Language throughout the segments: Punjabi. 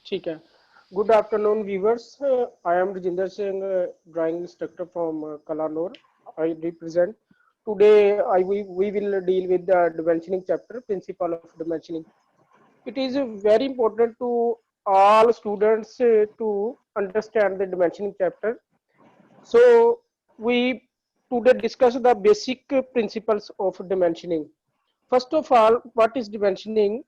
ठीक है. Good afternoon, viewers. I am Rajinder Singh, drawing instructor from Kalanur. I represent. Today, we will deal with the dimensioning chapter, principle of dimensioning. It is very important to all students to understand the dimensioning chapter. So, we today discuss the basic principles of dimensioning. First of all, what is dimensioning?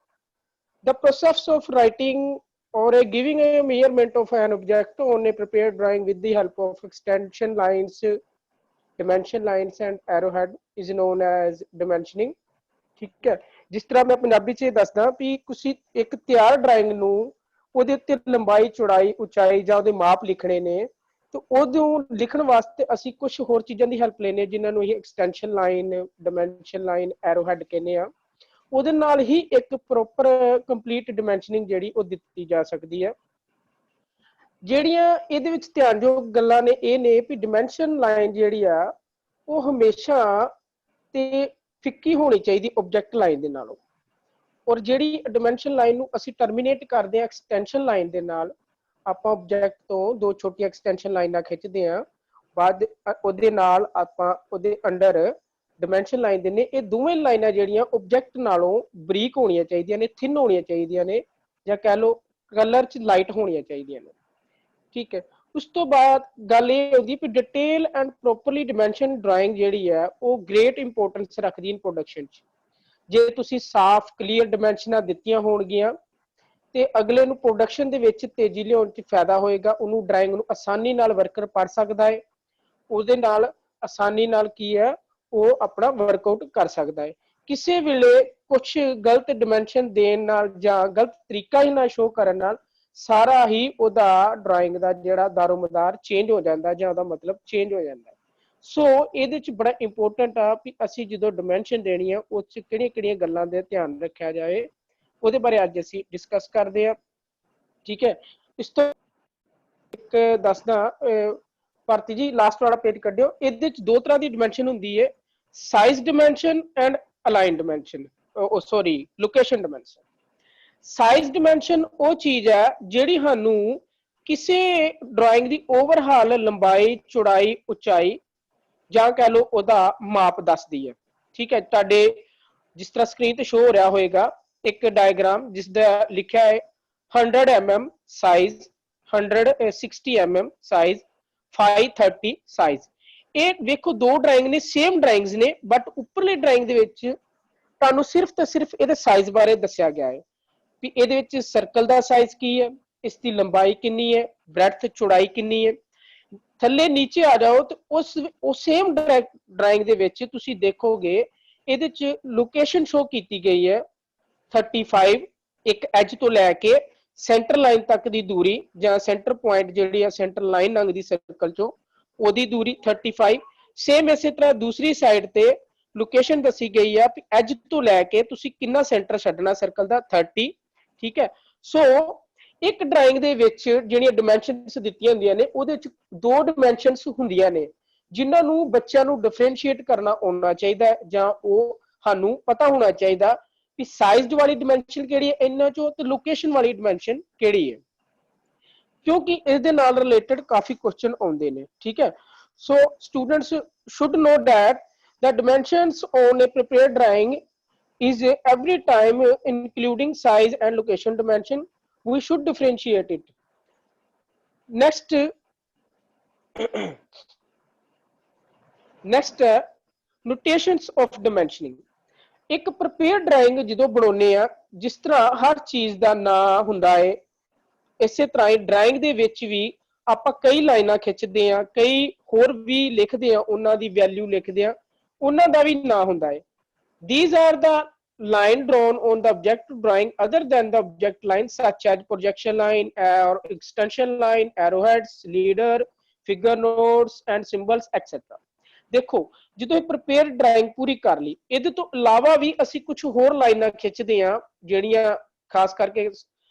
The process of writing or giving a measurement of an object on a prepared drawing with the help of extension lines, dimension lines and arrowhead is known as dimensioning. ठीक है, जिस तरह मैं पंजाबी च दसदा भी ਤੁਸੀਂ ਇੱਕ ਤਿਆਰ ਡਰਾਇੰਗ ਨੂੰ ਉਹਦੇ ਉੱਤੇ ਲੰਬਾਈ ਚੌੜਾਈ ਉਚਾਈ ਜਾਂ ਉਹਦੇ ਮਾਪ ਲਿਖਣੇ ਨੇ ਤੇ ਉਹਨੂੰ ਲਿਖਣ ਵਾਸਤੇ ਅਸੀਂ ਕੁਝ ਹੋਰ ਚੀਜ਼ਾਂ ਦੀ ਹੈਲਪ ਲੈਨੇ ਜਿਨ੍ਹਾਂ ਨੂੰ ਇਹ ਐਕਸਟੈਂਸ਼ਨ ਲਾਈਨ ਡਾਈਮੈਂਸ਼ਨ ਲਾਈਨ ਐਰੋਹੈਡ ਕਹਿੰਦੇ ਆ ਉਹਦੇ ਨਾਲ ਹੀ ਇੱਕ ਪ੍ਰੋਪਰ ਕੰਪਲੀਟ ਡਾਈਮੈਂਸ਼ਨਿੰਗ ਜਿਹੜੀ ਉਹ ਦਿੱਤੀ ਜਾ ਸਕਦੀ ਹੈ ਜਿਹੜੀਆਂ ਇਹਦੇ ਵਿੱਚ ਧਿਆਨਯੋਗ ਗੱਲਾਂ ਨੇ ਇਹ ਨੇ ਵੀ ਡਾਈਮੈਂਸ਼ਨ ਲਾਈਨ ਜਿਹੜੀ ਆ ਉਹ ਹਮੇਸ਼ਾ ਤੇ ਫਿੱਕੀ ਹੋਣੀ ਚਾਹੀਦੀ ਆਬਜੈਕਟ ਲਾਈਨ ਦੇ ਨਾਲੋਂ ਔਰ ਜਿਹੜੀ ਡਾਈਮੈਂਸ਼ਨ ਲਾਈਨ ਨੂੰ ਅਸੀਂ ਟਰਮੀਨੇਟ ਕਰਦੇ ਆ ਐਕਸਟੈਂਸ਼ਨ ਲਾਈਨ ਦੇ ਨਾਲ ਆਪਾਂ ਆਬਜੈਕਟ ਤੋਂ ਦੋ ਛੋਟੀਆਂ ਐਕਸਟੈਂਸ਼ਨ ਲਾਈਨਾਂ ਖਿੱਚਦੇ ਆ ਬਾਅਦ ਉਹਦੇ ਨਾਲ ਆਪਾਂ ਉਹਦੇ ਅੰਡਰ ਡਾਈਮੈਂਸ਼ਨ ਲਾਈਨ ਦੇ ਨੇ ਇਹ ਦੋਵੇਂ ਲਾਈਨਾਂ ਜਿਹੜੀਆਂ ਆਬਜੈਕਟ ਨਾਲੋਂ ਬਰੀਕ ਹੋਣੀਆਂ ਚਾਹੀਦੀਆਂ ਨੇ ਥਿਨ ਹੋਣੀਆਂ ਚਾਹੀਦੀਆਂ ਨੇ ਜਾਂ ਕਹਿ ਲਓ ਕਲਰ ਚ ਲਾਈਟ ਹੋਣੀਆਂ ਚਾਹੀਦੀਆਂ ਨੇ ਠੀਕ ਹੈ ਉਸ ਤੋਂ ਬਾਅਦ ਗੱਲ ਇਹ ਹੁੰਦੀ ਕਿ detail and properly dimension drawing ਜਿਹੜੀ ਹੈ ਉਹ ਗ੍ਰੇਟ ਇੰਪੋਰਟੈਂਸ ਰੱਖਦੀ ਇਨ ਪ੍ਰੋਡਕਸ਼ਨ ਚ ਜੇ ਤੁਸੀਂ ਸਾਫ਼ ਕਲੀਅਰ ਡਾਈਮੈਂਸ਼ਨਾਂ ਦਿੱਤੀਆਂ ਹੋਣਗੀਆਂ ਤੇ ਅਗਲੇ ਨੂੰ ਪ੍ਰੋਡਕਸ਼ਨ ਦੇ ਵਿੱਚ ਤੇਜ਼ੀ ਲਿਆਉਣ ਚ ਫਾਇਦਾ ਹੋਏਗਾ ਉਹਨੂੰ ਡਰਾਇੰਗ ਨੂੰ ਆਸਾਨੀ ਨਾਲ ਵਰਕਰ ਪੜ ਸਕਦਾ ਹੈ ਉਹਦੇ ਨਾਲ ਆਸਾਨੀ ਨਾਲ ਕੀ ਹੈ ਉਹ ਆਪਣਾ ਵਰਕਆਊਟ ਕਰ ਸਕਦਾ ਹੈ ਕਿਸੇ ਵੇਲੇ ਕੁਝ ਗਲਤ ਡਾਈਮੈਂਸ਼ਨ ਦੇਣ ਨਾਲ ਜਾਂ ਗਲਤ ਤਰੀਕਾ ਹੀ ਨਾ ਸ਼ੋ ਕਰਨ ਨਾਲ ਸਾਰਾ ਹੀ ਉਹਦਾ ਡਰਾਇੰਗ ਦਾ ਜਿਹੜਾ ਦਾਰੋਮਦਾਰ ਚੇਂਜ ਹੋ ਜਾਂਦਾ ਜਾਂ ਉਹਦਾ ਮਤਲਬ ਚੇਂਜ ਹੋ ਜਾਂਦਾ ਸੋ ਇਹਦੇ ਚ ਬੜਾ ਇੰਪੋਰਟੈਂਟ ਆ ਵੀ ਅਸੀਂ ਜਦੋਂ ਡਾਈਮੈਂਸ਼ਨ ਦੇਣੀ ਆ ਉਹ ਚ ਕਿਹੜੀਆਂ ਗੱਲਾਂ ਦੇ ਧਿਆਨ ਰੱਖਿਆ ਜਾਏ ਉਹਦੇ ਬਾਰੇ ਅੱਜ ਅਸੀਂ ਡਿਸਕਸ ਕਰਦੇ ਆ ਠੀਕ ਹੈ ਇਸ ਤੋਂ ਇੱਕ ਦੱਸਦਾ ਭਾਰਤੀ ਜੀ ਲਾਸਟ ਵਾਲਾ ਪੇਜ ਕੱਢਿਓ ਇਹਦੇ ਚ ਦੋ ਤਰ੍ਹਾਂ ਦੀ ਡਾਈਮੈਂਸ਼ਨ ਹੁੰਦੀ ਹੈ size dimension and align dimension sorry location dimension size dimension ਉਹ ਚੀਜ਼ ਹੈ ਜਿਹੜੀ ਸਾਨੂੰ ਕਿਸੇ ਡਰਾਇੰਗ ਦੀ ਓਵਰਹਾਲ ਲੰਬਾਈ ਚੌੜਾਈ ਉਚਾਈ ਜਾਂ ਕਹਿ ਲਓ ਉਹਦਾ ਮਾਪ ਦੱਸਦੀ ਹੈ ਠੀਕ ਹੈ ਤੁਹਾਡੇ ਜਿਸ ਤਰ੍ਹਾਂ ਸਕਰੀਨ ਤੇ ਸ਼ੋ ਹੋ ਰਿਹਾ ਹੋਏਗਾ ਇੱਕ ਡਾਇਗਰਾਮ ਜਿਸ ਦਾ ਲਿਖਿਆ ਹੈ 100 mm size 160 mm size 530 size ਇਹ ਵੇਖੋ ਦੋ ਡਰਾਇੰਗ ਨੇ ਸੇਮ ਡਰਾਇੰਗਸ ਨੇ ਬਟ ਉੱਪਰਲੀ ਡਰਾਇੰਗ ਦੇ ਵਿੱਚ ਤੁਹਾਨੂੰ ਸਿਰਫ ਤੇ ਸਿਰਫ ਇਹਦੇ ਸਾਈਜ਼ ਬਾਰੇ ਦੱਸਿਆ ਗਿਆ ਹੈ ਵੀ ਇਹਦੇ ਵਿੱਚ ਸਰਕਲ ਦਾ ਸਾਈਜ਼ ਕੀ ਹੈ ਇਸ ਦੀ ਲੰਬਾਈ ਕਿੰਨੀ ਹੈ ਬ੍ਰੈਡਥ ਚੌੜਾਈ ਕਿੰਨੀ ਹੈ ਥੱਲੇ ਨੀਚੇ ਆ ਜਾਓ ਤੇ ਉਸ ਸੇਮ ਡਰਾਇੰਗ ਦੇ ਵਿੱਚ ਤੁਸੀਂ ਦੇਖੋਗੇ ਇਹਦੇ ਚ ਲੋਕੇਸ਼ਨ ਸ਼ੋ ਕੀਤੀ ਗਈ ਹੈ 35 ਇੱਕ ਐਜ ਤੋਂ ਲੈ ਕੇ ਸੈਂਟਰ ਲਾਈਨ ਤੱਕ ਦੀ ਦੂਰੀ ਜਾਂ ਸੈਂਟਰ ਪੁਆਇੰਟ ਜਿਹੜੀ ਆ ਸੈਂਟਰ ਲਾਈਨ ਲੰਘਦੀ ਸਰਕਲ ਚੋਂ ਉਹਦੀ ਦੂਰੀ 35 ਸੇਮ ਇਸੇ ਤਰ੍ਹਾਂ ਦੂਸਰੀ ਸਾਈਡ ਤੇ ਲੋਕੇਸ਼ਨ ਦੱਸੀ ਗਈ ਆ ਕਿ ਐਜ ਤੋਂ ਲੈ ਕੇ ਤੁਸੀਂ ਕਿੰਨਾ ਸੈਂਟਰ ਛੱਡਣਾ ਸਰਕਲ ਦਾ 30 ਠੀਕ ਹੈ ਸੋ ਇੱਕ ਡਰਾਇੰਗ ਦੇ ਵਿੱਚ ਜਿਹੜੀਆਂ ਡਾਈਮੈਂਸ਼ਨਸ ਦਿੱਤੀਆਂ ਹੁੰਦੀਆਂ ਨੇ ਉਹਦੇ ਵਿੱਚ ਦੋ ਡਾਈਮੈਂਸ਼ਨਸ ਹੁੰਦੀਆਂ ਨੇ ਜਿਨ੍ਹਾਂ ਨੂੰ ਬੱਚਿਆਂ ਨੂੰ ਡਿਫਰੈਂਸ਼ੀਏਟ ਕਰਨਾ ਆਉਣਾ ਚਾਹੀਦਾ ਜਾਂ ਉਹ ਸਾਨੂੰ ਪਤਾ ਹੋਣਾ ਚਾਹੀਦਾ ਕਿ ਸਾਈਜ਼ ਵਾਲੀ ਡਾਈਮੈਂਸ਼ਨ ਕਿਹੜੀ ਹੈ ਇਹਨਾਂ ਚੋਂ ਤੇ ਲੋਕੇਸ਼ਨ ਵਾਲੀ ਡਾਈਮੈਂਸ਼ਨ ਕਿਹੜੀ ਹੈ ਕਿਉਂਕਿ ਇਸ ਦੇ ਨਾਲ ਰਿਲੇਟਡ ਕਾਫੀ ਕੁਐਸਚਨ ਆਉਂਦੇ ਨੇ ਠੀਕ ਹੈ so students should know that the dimensions on a prepared drawing is every time including size and location dimension we should differentiate it next next notations of dimensioning ਇੱਕ ਪ੍ਰਪੇਅਰ ਡਰਾਇੰਗ ਜਦੋਂ ਬਣਾਉਨੇ ਆ ਜਿਸ ਤਰ੍ਹਾਂ ਹਰ ਚੀਜ਼ ਦਾ ਨਾਂ ਹੁੰਦਾ ਹੈ ਇਸੇ ਤਰ੍ਹਾਂ ਹੀ ਡਰਾਇੰਗ ਦੇ ਵਿੱਚ ਵੀ ਆਪਾਂ ਕਈ ਲਾਈਨਾਂ ਖਿੱਚਦੇ ਆ ਕਈ ਹੋਰ ਵੀ ਲਿਖਦੇ ਆ ਉਹਨਾਂ ਦੀ ਵੈਲਿਊ ਲਿਖਦੇ ਆ ਉਹਨਾਂ ਦਾ ਵੀ ਨਾਂ ਹੁੰਦਾ ਹੈ these are the line drawn on the object drawing other than the object line such as projection line or extension line arrowheads leader figure notes and symbols etc ਦੇਖੋ ਜਦੋਂ ਇਹ ਪ੍ਰਪੇਅਰ ਡਰਾਇੰਗ ਪੂਰੀ ਕਰ ਲਈ ਇਹਦੇ ਤੋਂ ਇਲਾਵਾ ਵੀ ਅਸੀਂ ਕੁਝ ਹੋਰ ਲਾਈਨਾਂ ਖਿੱਚਦੇ ਆ ਜਿਹੜੀਆਂ ਖਾਸ ਕਰਕੇ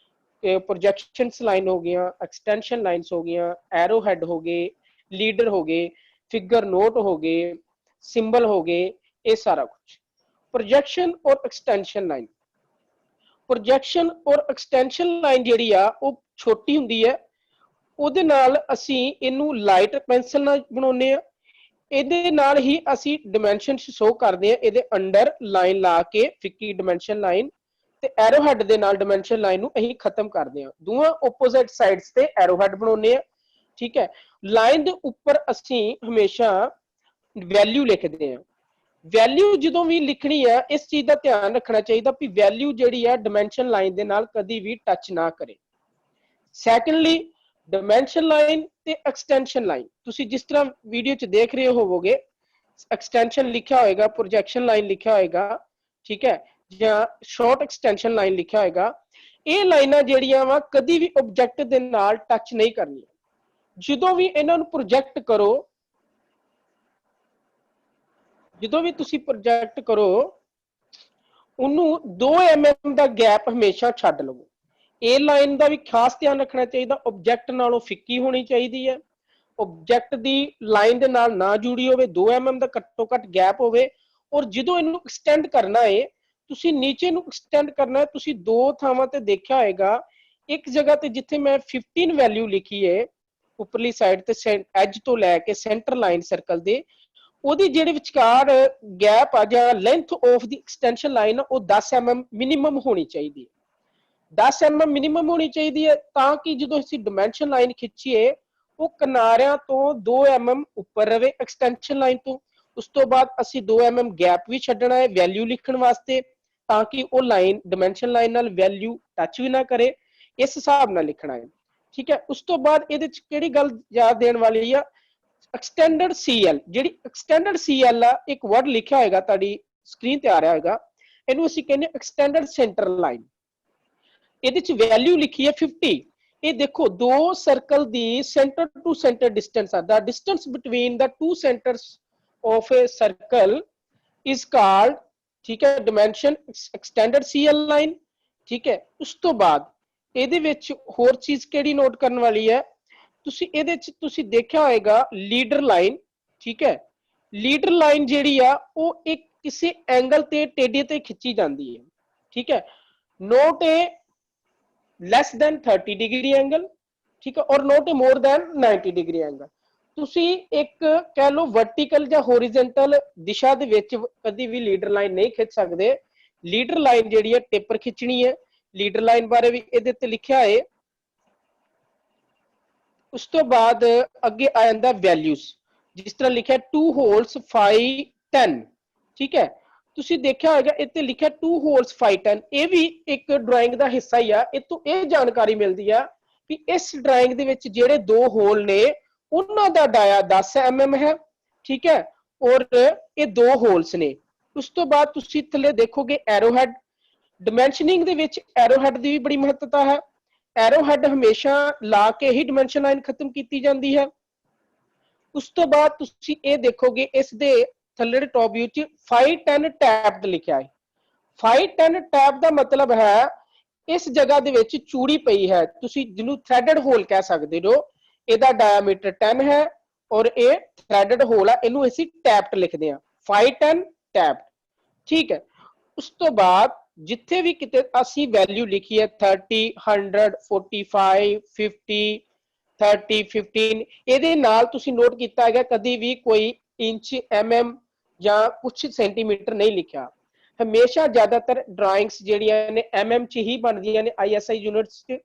ਪ੍ਰੋਜੈਕਸ਼ਨਸ ਲਾਈਨ ਹੋ ਗਈਆਂ ਐਕਸਟੈਂਸ਼ਨ ਲਾਈਨਸ ਹੋ ਗਈਆਂ ਐਰੋ ਹੈਡ ਹੋ ਗਏ ਲੀਡਰ ਹੋ ਗਏ ਫਿਗਰ ਨੋਟ ਹੋ ਗਏ ਸਿੰਬਲ ਹੋ ਗਏ ਇਹ ਸਾਰਾ ਕੁਝ ਪ੍ਰੋਜੈਕਸ਼ਨ ਔਰ ਐਕਸਟੈਂਸ਼ਨ ਲਾਈਨ ਪ੍ਰੋਜੈਕਸ਼ਨ ਔਰ ਐਕਸਟੈਂਸ਼ਨ ਲਾਈਨ ਜਿਹੜੀ ਆ ਉਹ ਛੋਟੀ ਹੁੰਦੀ ਹੈ, ਉਹਦੇ ਨਾਲ ਅਸੀਂ ਇਹਨੂੰ ਲਾਈਟ ਪੈਨਸਲ ਨਾਲ ਬਣਾਉਂਦੇ ਆ। ਇਹਦੇ ਨਾਲ ਹੀ ਅਸੀਂ ਡਾਇਮੈਂਸ਼ਨ ਸ਼ੋ ਕਰਦੇ ਆ, ਇਹਦੇ ਅੰਡਰ ਲਾਈਨ ਲਾ ਕੇ ਫਿੱਕੀ ਡਾਇਮੈਂਸ਼ਨ ਲਾਈਨ, ਤੇ ਐਰੋ ਹੈਡ ਦੇ ਨਾਲ ਡਾਇਮੈਂਸ਼ਨ ਲਾਈਨ ਨੂੰ ਅਸੀਂ ਖਤਮ ਕਰਦੇ ਆ। ਦੋਵਾਂ ਆਪੋਜ਼ਿਟ ਸਾਈਡਸ ਤੇ ਐਰੋ ਹੈਡ ਬਣਾਉਂਦੇ ਆ, ਠੀਕ ਹੈ। ਲਾਈਨ ਦੇ ਉੱਪਰ ਅਸੀਂ ਹਮੇਸ਼ਾ ਵੈਲਿਊ ਲਿਖਦੇ ਆ। ਵੈਲਿਊ ਜਦੋਂ ਵੀ ਲਿਖਣੀ ਆ, ਇਸ ਚੀਜ਼ ਦਾ ਧਿਆਨ ਰੱਖਣਾ ਚਾਹੀਦਾ ਵੀ ਵੈਲਿਊ ਜਿਹੜੀ ਆ ਡਾਇਮੈਂਸ਼ਨ ਲਾਈਨ ਦੇ ਨਾਲ ਕਦੀ ਵੀ ਟੱਚ ਨਾ ਕਰੇ। ਸੈਕੰਡਲੀ, ਡਾਇਮੈਂਸ਼ਨ ਲਾਈਨ ਤੇ ਐਕਸਟੈਂਸ਼ਨ ਲਾਈਨ, ਤੁਸੀਂ ਜਿਸ ਤਰ੍ਹਾਂ ਵੀਡੀਓ 'ਚ ਦੇਖ ਰਹੇ ਹੋਵੋਗੇ, ਐਕਸਟੈਂਸ਼ਨ ਲਿਖਿਆ ਹੋਏਗਾ, ਪ੍ਰੋਜੈਕਸ਼ਨ ਲਾਈਨ ਲਿਖਿਆ ਹੋਏਗਾ, ਠੀਕ ਹੈ, ਜਾਂ ਸ਼ਾਰਟ ਐਕਸਟੈਂਸ਼ਨ ਲਾਈਨ ਲਿਖਿਆ ਹੋਏਗਾ। ਇਹ ਲਾਈਨਾਂ ਜਿਹੜੀਆਂ ਵਾ ਕਦੀ ਵੀ ਆਬਜੈਕਟ ਦੇ ਨਾਲ ਟੱਚ ਨਹੀਂ ਕਰਨੀਆਂ। ਜਦੋਂ ਵੀ ਇਹਨਾਂ ਨੂੰ ਪ੍ਰੋਜੈਕਟ ਕਰੋ, ਜਦੋਂ ਵੀ ਤੁਸੀਂ ਪ੍ਰੋਜੈਕਟ ਕਰੋ, ਉਹਨੂੰ 2 mm ਦਾ ਗੈਪ ਹਮੇਸ਼ਾ ਛੱਡ ਲਵੋ। ਇਹ ਲਾਈਨ ਦਾ ਵੀ ਖਾਸ ਧਿਆਨ ਰੱਖਣਾ ਚਾਹੀਦਾ, ਆਬਜੈਕਟ ਨਾਲੋਂ ਫਿੱਕੀ ਹੋਣੀ ਚਾਹੀਦੀ ਹੈ, ਆਬਜੈਕਟ ਦੀ ਲਾਈਨ ਦੇ ਨਾਲ ਨਾ ਜੁੜੀ ਹੋਵੇ, 2 mm ਦਾ ਘੱਟੋ ਘੱਟ ਗੈਪ ਹੋਵੇ। ਔਰ ਜਦੋਂ ਇਹਨੂੰ ਐਕਸਟੈਂਡ ਕਰਨਾ ਹੈ, ਤੁਸੀਂ ਨੀਚੇ ਨੂੰ ਐਕਸਟੈਂਡ ਕਰਨਾ ਹੈ। ਤੁਸੀਂ 2 ਥਾਵਾਂ ਤੇ ਦੇਖਿਆ ਹੋਏਗਾ, ਇੱਕ ਜਗ੍ਹਾ ਤੇ ਜਿੱਥੇ ਮੈਂ 15 ਵੈਲਿਊ ਲਿਖੀ ਹੈ ਉੱਪਰਲੀ ਸਾਈਡ ਤੇ ਐਜ ਤੋਂ ਲੈ ਕੇ ਸੈਂਟਰ ਲਾਈਨ ਸਰਕਲ ਦੇ, ਉਹਦੀ ਜਿਹੜੇ ਵਿਚਕਾਰ ਗੈਪ ਆ ਜਾਂ length of the extension line ਉਹ 10 mm ਮਿਨੀਮਮ ਹੋਣੀ ਚਾਹੀਦੀ ਹੈ। 10 mm ਮਿਨੀਮਮ ਹੋਣੀ ਚਾਹੀਦੀ ਹੈ, ਤਾਂ ਕਿ ਜਦੋਂ ਅਸੀਂ ਡਾਇਮੈਂਸ਼ਨ ਲਾਈਨ ਖਿੱਚੀਏ ਉਹ ਕਿਨਾਰਿਆਂ ਤੋਂ 2 mm ਉੱਪਰ ਰਵੇ ਐਕਸਟੈਂਸ਼ਨ ਲਾਈਨ ਤੋਂ। ਉਸ ਤੋਂ ਬਾਅਦ ਅਸੀਂ 2 mm ਗੈਪ ਵੀ ਛੱਡਣਾ ਹੈ ਵੈਲਿਊ ਲਿਖਣ ਵਾਸਤੇ, ਤਾਂ ਕਿ ਉਹ ਲਾਈਨ ਡਾਇਮੈਂਸ਼ਨ ਲਾਈਨ ਨਾਲ ਵੈਲਿਊ ਟੱਚ ਵੀ ਨਾ ਕਰੇ। ਇਸ ਹਿਸਾਬ ਨਾਲ ਲਿਖਣਾ ਹੈ, ਠੀਕ ਹੈ। ਉਸ ਤੋਂ ਬਾਅਦ ਇਹਦੇ ਚ ਕਿਹੜੀ ਗੱਲ ਯਾਦ ਦੇਣ ਵਾਲੀ ਆ, ਐਕਸਟੈਂਡਡ CL। ਜਿਹੜੀ ਐਕਸਟੈਂਡਡ CL ਆ, ਇੱਕ ਵਰਡ ਲਿਖਿਆ ਹੋਏਗਾ ਤੁਹਾਡੀ ਸਕਰੀਨ ਤੇ ਆ ਰਿਹਾ ਹੋਏਗਾ, ਇਹਨੂੰ ਅਸੀਂ ਕਹਿੰਦੇ ਐਕਸਟੈਂਡਡ ਸੈਂਟਰ ਲਾਈਨ। ਇਹਦੇ ਚ ਵੈਲਿਊ ਲਿਖੀ ਹੈ 50। ਇਹ ਦੇਖੋ 2 ਸਰਕਲ ਦੀ ਸੈਂਟਰ ਟੂ ਸੈਂਟਰ ਡਿਸਟੈਂਸ ਆ, the distance between the 2 centres of a circle is called, ਠੀਕ ਹੈ, ਡਾਇਮੈਂਸ਼ਨ ਐਕਸਟੈਂਡਡ CL ਲਾਈਨ, ਠੀਕ ਹੈ। ਉਸ ਤੋਂ ਬਾਅਦ ਇਹਦੇ ਵਿੱਚ ਹੋਰ ਚੀਜ਼ ਕਿਹੜੀ ਨੋਟ ਕਰਨ ਵਾਲੀ ਹੈ, ਤੁਸੀਂ ਇਹਦੇ ਚ ਤੁਸੀਂ ਦੇਖਿਆ ਹੋਏਗਾ ਲੀਡਰ ਲਾਈਨ, ਠੀਕ ਹੈ। ਲੀਡਰ ਲਾਈਨ ਜਿਹੜੀ ਆ ਉਹ ਇੱਕ ਕਿਸੇ ਐਂਗਲ ਤੇ ਟੇਢੇ ਤੇ ਖਿੱਚੀ ਜਾਂਦੀ ਹੈ, ਠੀਕ ਹੈ। ਨੋਟ ਏ ਲੈਸ ਦੈਨ 30 ਡਿਗਰੀ ਐਂਗਲ, ਠੀਕ ਹੈ, ਔਰ ਨੋਟ ਏ ਮੋਰ ਦੈਨ 90 ਡਿਗਰੀ ਐਂਗਲ। ਤੁਸੀਂ ਇੱਕ ਕਹਿ ਲਓ ਵਰਟੀਕਲ ਜਾਂ ਹੋਰੀਜ਼ੋਨਟਲ ਦਿਸ਼ਾ ਦੇ ਵਿੱਚ ਕਦੀ ਵੀ ਲੀਡਰ ਲਾਈਨ ਨਹੀਂ ਖਿੱਚ ਸਕਦੇ। ਲੀਡਰ ਲਾਈਨ ਜਿਹੜੀ ਹੈ ਟੇਪਰ ਖਿੱਚਣੀ ਹੈ। ਲੀਡਰ ਲਾਈਨ ਬਾਰੇ ਵੀ ਇਹਦੇ ਤੇ ਲਿਖਿਆ ਹੈ। ਉਸ ਤੋਂ ਬਾਅਦ ਅੱਗੇ ਆ ਜਾਂਦਾ ਵੈਲਿਊਜ਼, ਜਿਸ ਤਰ੍ਹਾਂ ਲਿਖਿਆ 2 ਹੋਲਸ 5 10, ਠੀਕ ਹੈ। ਤੁਸੀਂ ਦੇਖਿਆ ਹੋਏਗਾ ਇੱਥੇ ਲਿਖਿਆ 2 ਹੋਲਸ 5 10, ਇਹ ਵੀ ਇੱਕ ਡਰਾਇੰਗ ਦਾ ਹਿੱਸਾ ਹੀ ਆ। ਇਹ ਤੋਂ ਇਹ ਜਾਣਕਾਰੀ ਮਿਲਦੀ ਆ ਕਿ ਇਸ ਡਰਾਇੰਗ ਦੇ ਵਿੱਚ ਜਿਹੜੇ 2 ਹੋਲ ਨੇ ਉਹਨਾਂ ਦਾ ਡਾਇਆ 10 mm ਹੈ, ਠੀਕ ਹੈ, ਔਰ ਇਹ 2 ਹੋਲਸ ਨੇ। ਉਸ ਤੋਂ ਬਾਅਦ ਤੁਸੀਂ ਥੱਲੇ ਦੇਖੋਗੇ ਐਰੋ ਹੈਡ। ਡਾਇਮੈਂਸ਼ਨਿੰਗ ਦੇ ਵਿੱਚ ਐਰੋ ਹੈਡ ਦੀ ਵੀ ਬੜੀ ਮਹੱਤਤਾ ਹੈ। ਐਰੋ ਹੈਡ ਹਮੇਸ਼ਾ ਲਾ ਕੇ ਹੀ ਡਾਇਮੈਂਸ਼ਨ ਲਾਈਨ ਖਤਮ ਕੀਤੀ ਜਾਂਦੀ ਹੈ। ਉਸ ਤੋਂ ਬਾਅਦ ਤੁਸੀਂ ਇਹ ਦੇਖੋਗੇ ਇਸ ਦੇ ਥੱਲੇ ਟੌਪ ਵਿਊ ਚ 5 10 ਟੈਬ ਲਿਖਿਆ ਹੈ। 5 10 ਟੈਬ ਦਾ ਮਤਲਬ ਹੈ ਇਸ ਜਗ੍ਹਾ ਦੇ ਵਿੱਚ ਚੂੜੀ ਪਈ ਹੈ, ਤੁਸੀਂ ਜਿਹਨੂੰ ਥ੍ਰੈਡਡ ਹੋਲ ਕਹਿ ਸਕਦੇ ਹੋ। ਇਹਦਾ ਡਾਇਆਮੀਟਰ 10 ਹੈ ਔਰ ਇਹ ਥ੍ਰੈਡਡ ਹੋਲ ਆ, ਇਹਨੂੰ ਅਸੀਂ ਟੈਪਡ ਲਿਖਦੇ ਹਾਂ, 5 10 ਟੈਪਡ, ਠੀਕ ਹੈ। ਉਸ ਤੋਂ ਬਾਅਦ ਜਿੱਥੇ ਵੀ ਕਿਤੇ ਅਸੀਂ ਵੈਲਿਊ ਲਿਖੀ ਹੈ 30 100 45 50 30 15, ਇਹਦੇ ਨਾਲ ਤੁਸੀਂ ਨੋਟ ਕੀਤਾ ਹੈਗਾ ਕਦੀ ਵੀ ਕੋਈ ਇੰਚ mm ਜਾਂ ਕੁਝ ਸੈਂਟੀਮੀਟਰ ਨਹੀਂ ਲਿਖਿਆ। ਹਮੇਸ਼ਾ ਜ਼ਿਆਦਾਤਰ ਡਰਾਇੰਗਸ ਜਿਹੜੀਆਂ ਨੇ mm ਚ ਹੀ ਬਣਦੀਆਂ ਨੇ ISI ਯੂਨਿਟਸ ਚ,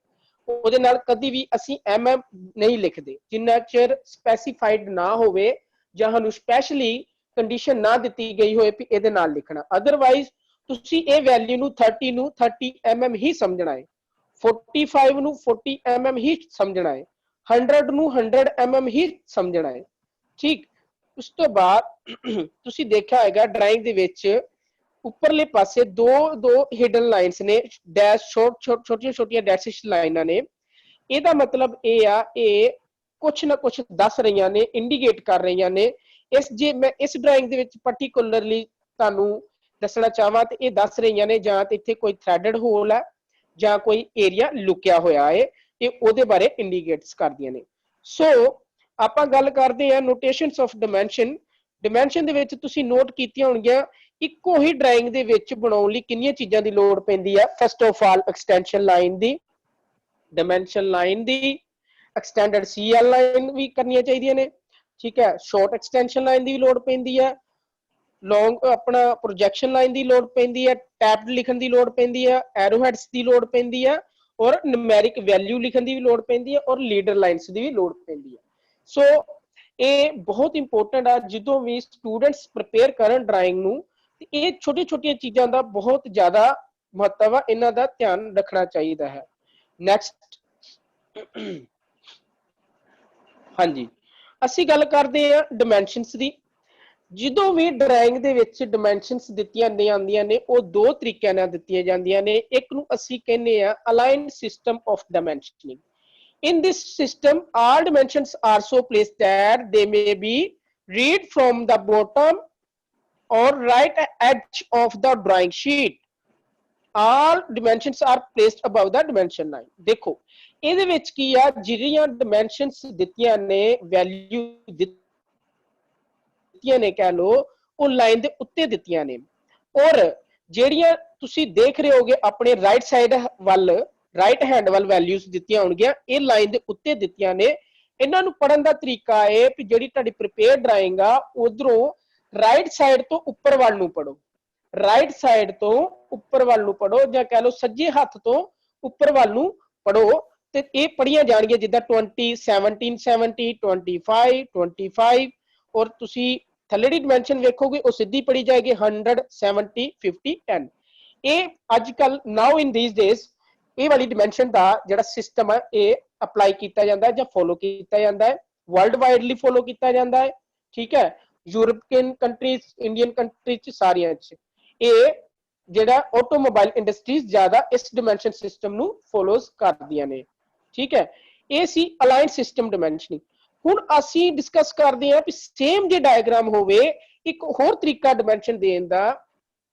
ਉਹਦੇ ਨਾਲ ਕਦੀ ਵੀ ਅਸੀਂ mm ਨਹੀਂ ਲਿਖਦੇ ਜਿੰਨਾ ਚਿਰ ਸਪੈਸੀਫਾਈਡ ਨਾ ਹੋਵੇ ਜਾਂ ਸਾਨੂੰ ਸਪੈਸ਼ਲੀ ਕੰਡੀਸ਼ਨ ਨਾ ਦਿੱਤੀ ਗਈ ਹੋਏ ਵੀ ਇਹਦੇ ਨਾਲ ਲਿਖਣਾ। ਅਦਰਵਾਈਜ਼ ਤੁਸੀਂ ਇਹ ਵੈਲਿਊ ਨੂੰ 30 ਨੂੰ 30 mm ਹੀ ਸਮਝਣਾ ਹੈ, 45 ਨੂੰ 40 mm ਹੀ ਸਮਝਣਾ ਹੈ, 100 ਨੂੰ 100 mm ਹੀ ਸਮਝਣਾ ਹੈ, ਠੀਕ। ਉਸ ਤੋਂ ਬਾਅਦ ਤੁਸੀਂ ਦੇਖਿਆ ਹੋਏਗਾ ਡਰਾਇੰਗ ਦੇ ਵਿੱਚ ਉੱਪਰਲੇ ਪਾਸੇ ਦੋ ਹਿਡਨ ਲਾਈਨਸ ਨੇ, ਡੈਸ਼ ਛੋਟੀਆਂ ਛੋਟੀਆਂ ਡੈਸ਼ਿਸ਼ ਲਾਈਨਾਂ ਨੇ। ਇਹਦਾ ਮਤਲਬ ਇਹ ਆ, ਇਹ ਕੁਛ ਨਾ ਕੁਛ ਦੱਸ ਰਹੀਆਂ ਨੇ, ਇੰਡੀਕੇਟ ਕਰ ਰਹੀਆਂ ਨੇ। ਜੇ ਮੈਂ ਇਸ ਡਰਾਇੰਗ ਦੇ ਵਿੱਚ ਪਾਰਟਿਕੂਲਰਲੀ ਤੁਹਾਨੂੰ ਦੱਸਣਾ ਚਾਹਾਂ ਤੇ ਇਹ ਦੱਸ ਰਹੀਆਂ ਨੇ ਜਾਂ ਤੇ ਇੱਥੇ ਕੋਈ ਥ੍ਰੈਡਡ ਹੋਲ ਹੈ ਜਾਂ ਕੋਈ ਏਰੀਆ ਲੁਕਿਆ ਹੋਇਆ ਹੈ, ਇਹ ਉਹਦੇ ਬਾਰੇ ਇੰਡੀਕੇਟਸ ਕਰਦੀਆਂ ਨੇ। ਸੋ ਆਪਾਂ ਗੱਲ ਕਰਦੇ ਹਾਂ ਨੋਟੇਸ਼ਨਸ ਆਫ ਡਾਇਮੈਂਸ਼ਨ। ਡਾਇਮੈਂਸ਼ਨ ਦੇ ਵਿੱਚ ਤੁਸੀਂ ਨੋਟ ਕੀਤੀਆਂ ਹੋਣਗੀਆਂ ਇੱਕੋ ਹੀ ਡਰਾਇੰਗ ਦੇ ਵਿੱਚ ਬਣਾਉਣ ਲਈ ਕਿੰਨੀਆਂ ਚੀਜ਼ਾਂ ਦੀ ਲੋੜ ਪੈਂਦੀ ਆ? First of all extension line the, dimension line the, extended CL line ਵੀ ਕਰਨੀਆਂ ਚਾਹੀਦੀਆਂ ਨੇ, ਠੀਕ ਹੈ। ਸ਼ਾਰਟ ਐਕਸਟੈਂਸ਼ਨ ਲਾਈਨ ਦੀ ਵੀ ਲੋੜ ਪੈਂਦੀ ਹੈ, ਲੌਂਗ ਆਪਣਾ ਪ੍ਰੋਜੈਕਸ਼ਨ ਲਾਈਨ ਦੀ ਲੋੜ ਪੈਂਦੀ ਹੈ, ਟੈਬਡ ਲਿਖਣ ਦੀ ਲੋੜ ਪੈਂਦੀ ਹੈ, ਐਰੋਹੈਡਸ ਦੀ ਲੋੜ ਪੈਂਦੀ ਹੈ, ਔਰ ਨਿਊਮੈਰਿਕ ਵੈਲਿਊ ਲਿਖਣ ਦੀ ਵੀ ਲੋੜ ਪੈਂਦੀ ਹੈ, ਔਰ ਲੀਡਰ ਲਾਈਨਸ ਦੀ ਵੀ ਲੋੜ ਪੈਂਦੀ ਹੈ। ਸੋ ਇਹ ਬਹੁਤ ਇੰਪੋਰਟੈਂਟ ਆ ਜਦੋਂ ਵੀ ਸਟੂਡੈਂਟਸ ਪ੍ਰਪੇਅਰ ਕਰਨ ਡਰਾਇੰਗ ਨੂੰ, ਇਹ ਛੋਟੀਆਂ ਛੋਟੀਆਂ ਚੀਜ਼ਾਂ ਦਾ ਬਹੁਤ ਜ਼ਿਆਦਾ ਮਹੱਤਵ ਆ, ਇਹਨਾਂ ਦਾ ਧਿਆਨ ਰੱਖਣਾ ਚਾਹੀਦਾ ਹੈ। ਨੈਕਸਟ, ਹਾਂਜੀ, ਅਸੀਂ ਗੱਲ ਕਰਦੇ ਹਾਂ ਡਾਇਮੈਂਸ਼ਨਸ ਦੀ। ਜਦੋਂ ਵੀ ਡਰਾਇੰਗ ਦੇ ਵਿੱਚ ਡਾਇਮੈਂਸ਼ਨਸ ਦਿੱਤੀਆਂ ਜਾਂਦੀਆਂ ਨੇ, ਉਹ ਦੋ ਤਰੀਕਿਆਂ ਨਾਲ ਦਿੱਤੀਆਂ ਜਾਂਦੀਆਂ ਨੇ। ਇੱਕ ਨੂੰ ਅਸੀਂ ਕਹਿੰਦੇ ਆ aligned system of dimensioning. In this system, all dimensions are so placed that they may be read from the bottom or right edge of the drawing sheet. All dimensions are placed above the dimension line. देखो, ਇਹਦੇ ਵਿੱਚ ਕੀ ਆ, ਜਿਹੜੀਆਂ dimensions ਦਿੱਤੀਆਂ ਨੇ, value ਦਿੱਤੀਆਂ ਨੇ ਕਹਿ ਲੋ, ਉਹ ਲਾਈਨ ਦੇ ਉੱਤੇ ਦਿੱਤੀਆਂ ਨੇ, ਔਰ ਜਿਹੜੀਆਂ ਤੁਸੀਂ ਦੇਖ ਰਹੇ ਹੋਗੇ ਆਪਣੇ ਰਾਈਟ ਸਾਈਡ ਵੱਲ, ਰਾਈਟ ਹੈਂਡ ਵੱਲ ਵੈਲਿਊਜ਼ ਦਿੱਤੀਆਂ ਹੋਣਗੀਆਂ, ਇਹ ਲਾਈਨ ਦੇ ਉੱਤੇ ਦਿੱਤੀਆਂ ਨੇ। ਇਹਨਾਂ ਨੂੰ ਪੜਨ ਦਾ ਤਰੀਕਾ ਹੈ ਕਿ ਜਿਹੜੀ ਤੁਹਾਡੀ ਪ੍ਰੀਪੇਅਰ ਡਰਾਇੰਗ ਆ, ਉਧਰੋਂ ਰਾਈਟ ਸਾਈਡ ਤੋਂ ਉੱਪਰ ਵੱਲ ਨੂੰ ਪੜੋ, ਰਾਈਟ ਸਾਈਡ ਤੋਂ ਉੱਪਰ ਵੱਲ ਨੂੰ ਪੜੋ, ਜਾਂ ਕਹਿ ਲਓ ਸੱਜੇ ਹੱਥ ਤੋਂ ਉੱਪਰ ਵੱਲ ਨੂੰ ਪੜੋ, ਤੇ ਇਹ ਪੜੀਆਂ ਜਾਣਗੀਆਂ ਜਿੱਦਾਂ 20 17 70 25 25, ਔਰ ਤੁਸੀਂ ਥੱਲੇ ਦੀ ਡਿਮੈਂਸ਼ਨ ਵੇਖੋਗੇ ਉਹ ਸਿੱਧੀ ਪੜੀ ਜਾਏਗੀ 100 70 50 10। ਇਹ ਅੱਜ ਕੱਲ ਨਾਓ ਇਨ ਥੀਸ ਡੇਜ਼ ਇਹ ਵਾਲੀ ਡਿਮੈਂਸ਼ਨ ਦਾ ਜਿਹੜਾ ਸਿਸਟਮ ਹੈ ਇਹ ਅਪਲਾਈ ਕੀਤਾ ਜਾਂਦਾ ਹੈ ਜਾਂ ਫੋਲੋ ਕੀਤਾ ਜਾਂਦਾ ਹੈ, ਵਰਲਡ ਵਾਈਡਲੀ ਫੋਲੋ ਕੀਤਾ ਜਾਂਦਾ ਹੈ, ਠੀਕ ਹੈ। ਯੂਰਪੀਅਨ ਕੰਟਰੀਜ਼, ਇੰਡੀਅਨ ਕੰਟਰੀਜ਼ ਚ, ਸਾਰੀਆਂ ਚ ਇਹ ਜਿਹੜਾ ਆਟੋਮੋਬਾਈਲ ਇੰਡਸਟਰੀਜ਼ ਜ਼ਿਆਦਾ ਇਸ ਡਿਮੈਂਸ਼ਨ ਸਿਸਟਮ ਨੂੰ ਫੋਲੋਜ਼ ਕਰਦੀਆਂ ਨੇ, ਠੀਕ ਹੈ। ਇਹ ਸੀ ਅਲਾਈਨਡ ਸਿਸਟਮ ਡਿਮੈਂਸ਼ਨਿੰਗ। ਹੁਣ ਅਸੀਂ ਡਿਸਕਸ ਕਰਦੇ ਹਾਂ ਕਿ ਸੇਮ ਜੇ ਡਾਇਗਰਾਮ ਹੋਵੇ, ਇੱਕ ਹੋਰ ਤਰੀਕਾ ਡਿਮੈਂਸ਼ਨ ਦੇਣ ਦਾ,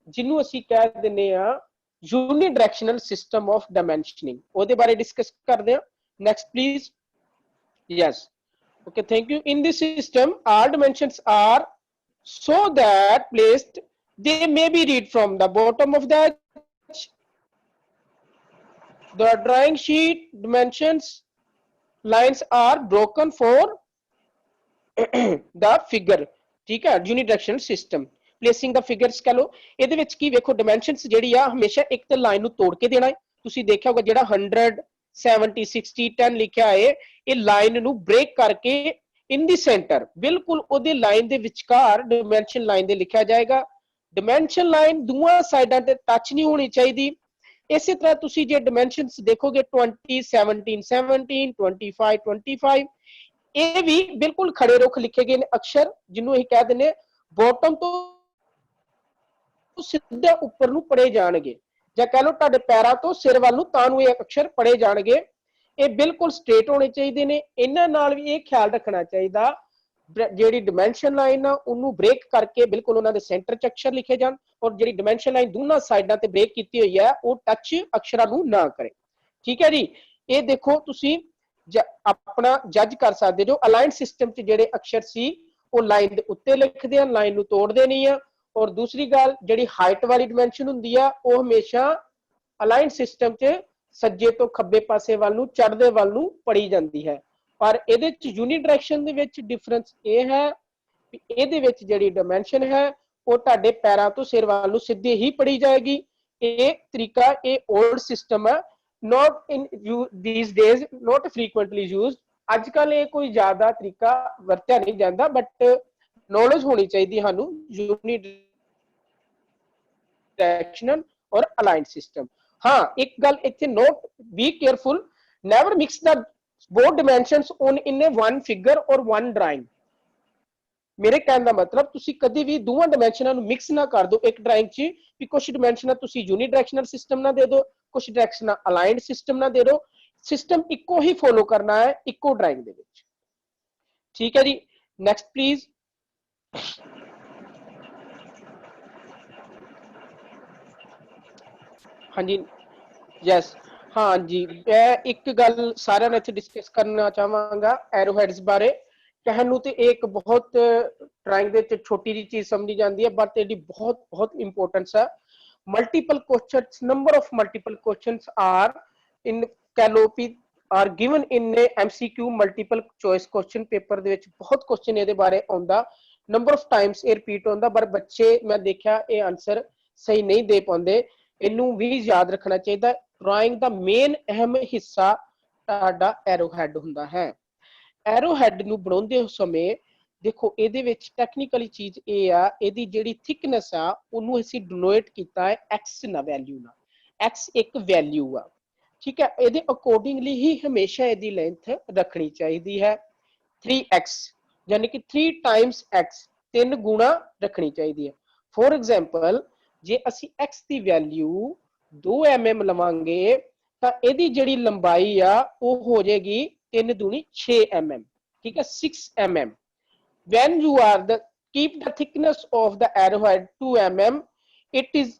ਜਿਹਨੂੰ ਅਸੀਂ ਕਹਿ ਦਿੰਦੇ ਆ unidirectional system of dimensioning, ਉਹਦੇ ਬਾਰੇ ਡਿਸਕਸ ਕਰਦੇ ਹਾਂ। next please, yes, okay, thank you. In this system all dimensions are so that placed they may be read from the bottom of the drawing sheet. Dimensions lines are broken for the figure, ठीक है। unidirectional system placing the figures कह लो, ਇਹਦੇ ਵਿੱਚ ਕੀ ਵੇਖੋ dimensions ਜਿਹੜੀ ਆ ਹਮੇਸ਼ਾ ਇੱਕ ਤੇ ਲਾਈਨ ਨੂੰ ਤੋੜ ਕੇ ਦੇਣਾ ਹੈ। ਤੁਸੀਂ ਦੇਖਿਆ ਹੋਗਾ ਜਿਹੜਾ 100 70 60 10 ਲਿਖਿਆ ਹੈ, ਇਹ ਲਾਈਨ ਨੂੰ ਬ੍ਰੇਕ ਕਰਕੇ in the center ਬਿਲਕੁਲ ਉਹਦੇ ਲਾਈਨ ਦੇ ਵਿਚਕਾਰ ਡਾਇਮੈਂਸ਼ਨ ਲਾਈਨ ਦੇ ਲਿਖਿਆ ਜਾਏਗਾ। ਡਾਇਮੈਂਸ਼ਨ ਲਾਈਨ ਦੋਵਾਂ ਸਾਈਡਾਂ ਤੇ ਟੱਚ ਨਹੀਂ ਹੋਣੀ ਚਾਹੀਦੀ। ਇਸੇ ਤਰ੍ਹਾਂ ਤੁਸੀਂ ਜੇ ਡਾਇਮੈਂਸ਼ਨਸ ਦੇਖੋਗੇ 20 17 17 25 25, ਇਹ ਵੀ ਬਿਲਕੁਲ ਖੜੇ ਰੁੱਖ ਲਿਖੇ ਗਏ ਨੇ ਅਕਸ਼ਰ, ਜਿਹਨੂੰ ਅਸੀਂ ਕਹਿ ਦਿੰਦੇ ਬੋਟਮ ਤੋਂ ਸਿੱਧਾ ਉੱਪਰ ਨੂੰ ਪੜੇ ਜਾਣਗੇ, ਜਾਂ ਕਹ ਲਓ ਤੁਹਾਡੇ ਪੈਰਾਂ ਤੋਂ ਸਿਰ ਵੱਲ ਨੂੰ ਤਾਂ ਨੂੰ ਇਹ ਅਕਸ਼ਰ ਪੜੇ ਜਾਣਗੇ। ਇਹ ਬਿਲਕੁਲ ਸਟ੍ਰੇਟ ਹੋਣੇ ਚਾਹੀਦੇ ਨੇ। ਇਹਨਾਂ ਨਾਲ ਵੀ ਇਹ ਖਿਆਲ ਰੱਖਣਾ ਚਾਹੀਦਾ ਜਿਹੜੀ ਡਾਇਮੈਂਸ਼ਨ ਲਾਈਨ ਆ ਉਹਨੂੰ ਬ੍ਰੇਕ ਕਰਕੇ ਬਿਲਕੁਲ ਉਹਨਾਂ ਦੇ ਸੈਂਟਰ 'ਚ ਅਕਸ਼ਰ ਲਿਖੇ ਜਾਣ, ਔਰ ਜਿਹੜੀ ਡਾਇਮੈਂਸ਼ਨ ਲਾਈਨ ਦੋਨਾਂ ਸਾਈਡਾਂ ਤੇ ਬ੍ਰੇਕ ਕੀਤੀ ਹੋਈ ਹੈ ਉਹ ਟੱਚ ਅਕਸ਼ਰਾਂ ਨੂੰ ਨਾ ਕਰੇ, ਠੀਕ ਹੈ ਜੀ। ਇਹ ਦੇਖੋ ਤੁਸੀਂ ਆਪਣਾ ਜੱਜ ਕਰ ਸਕਦੇ ਜੋ ਅਲਾਈਨਡ ਸਿਸਟਮ 'ਚ ਜਿਹੜੇ ਅਕਸ਼ਰ ਸੀ ਉਹ ਲਾਈਨ ਦੇ ਉੱਤੇ ਲਿਖਦੇ ਆ, ਲਾਈਨ ਨੂੰ ਤੋੜਦੇ ਨਹੀਂ ਆ। ਔਰ ਦੂਸਰੀ ਗੱਲ ਜਿਹੜੀ ਹਾਈਟ ਵਾਲੀ ਡਾਇਮੈਂਸ਼ਨ ਹੁੰਦੀ ਆ ਉਹ ਹਮੇਸ਼ਾ ਅਲਾਈਨਡ ਸਿਸਟਮ 'ਚ ਸੱਜੇ ਤੋਂ ਖੱਬੇ ਪਾਸੇ ਵੱਲ ਨੂੰ, ਚੜ੍ਹਦੇ ਵੱਲ ਨੂੰ ਪੜੀ ਜਾਂਦੀ ਹੈ। ਪਰ ਇਹਦੇ 'ਚ ਯੂਨੀਡਾਇਰੈਕਸ਼ਨ ਦੇ ਵਿੱਚ ਡਿਫਰੈਂਸ ਇਹ ਹੈ ਕਿ ਇਹਦੇ ਵਿੱਚ ਜਿਹੜੀ ਡਾਇਮੈਂਸ਼ਨ ਹੈ ਉਹ ਤੁਹਾਡੇ ਪੈਰਾਂ ਤੋਂ ਸਿਰ ਵੱਲ ਨੂੰ ਸਿੱਧੇ ਹੀ ਪੜੀ ਜਾਏਗੀ। ਇਹ ਤਰੀਕਾ ਇਹ 올ਡ ਸਿਸਟਮ ਹੈ, not in these days, not frequently used। ਅੱਜ ਕੱਲ ਇਹ ਕੋਈ ਜ਼ਿਆਦਾ ਤਰੀਕਾ ਵਰਤਿਆ ਨਹੀਂ ਜਾਂਦਾ, ਬਟ ਨੌਲੇਜ ਹੋਣੀ ਚਾਹੀਦੀ ਸਾਨੂੰ यूनिडायरेक्शनल और अलाइंड सिस्टम। हाँ, एक गल इत्थे note, be careful, never mix the both dimensions on in a one figure or one drawing। मेरे कहने का मतलब तुसी कभी भी दोवां डिमेंशनां नूं मिक्स ना कर दो एक ड्राइंग च, कि कुछ डिमेंशनां तुसी यूनिडायरेक्शनल सिस्टम ना दे दो, कुछ डायरेक्शनां अलाइंड सिस्टम ना दे दो। सिस्टम इक्को ही फॉलो करना है इक्को ड्राइंग दे विच, ठीक है जी। Next please. हाँ जी, यस, हाँ जी, मैं एक गल सारे ने डिस्कस करना चाहांगा एरोहेड्स बारे। कहने नूं ते एक बहुत ड्राइंग दे विच छोटी जी चीज समझी जाती है, बट इहदी बहुत बहुत इंपोर्टेंस है। Multiple questions, number of multiple questions are in कैलोपी are given in MCQ multiple choice question paper दे विच बहुत क्वेश्चन इहदे बारे आउंदा, नंबर ऑफ टाइम्स ये रिपीट होंदा, पर बच्चे मैं देखा ये आंसर सही नहीं दे पाते। इनू भी याद रखना चाहिए। ड्राइंग का मेन अहम हिस्सा तुहाडा एरोहेड हुंदा है। एरोहेड नू बनाउंदे समय देखो ਇਹਦੇ ਵਿੱਚ ਟੈਕਨੀਕਲੀ ਚੀਜ਼ ਇਹ ਆ, ਇਹਦੀ ਜਿਹੜੀ ਥਿਕਨੈਸ ਆ ਉਹਨੂੰ ਅਸੀਂ ਡਿਨੋਟ ਕੀਤਾ ਹੈ x ਨਾ ਵੈਲਿਊ ਨਾਲ। x ਇੱਕ ਵੈਲਿਊ ਆ, ਠੀਕ ਹੈ। ਇਹਦੇ ਅਕੋਰਡਿੰਗਲੀ ਹੀ ਹਮੇਸ਼ਾ ਇਹਦੀ ਲੈਂਥ ਰੱਖਣੀ ਚਾਹੀਦੀ ਹੈ 3x, यानी कि 3 टाइम्स x, 3 गुणा रखनी चाहिए। फॉर एग्जाम्पल जे असी x की वैल्यू 2 mm लवांगे तो यदी जिहड़ी लंबाई आ वो हो जाएगी 3 दूनी 6 mm, ठीक है, 6 mm। when you are the keep the thickness of the arrowhead 2 mm, it is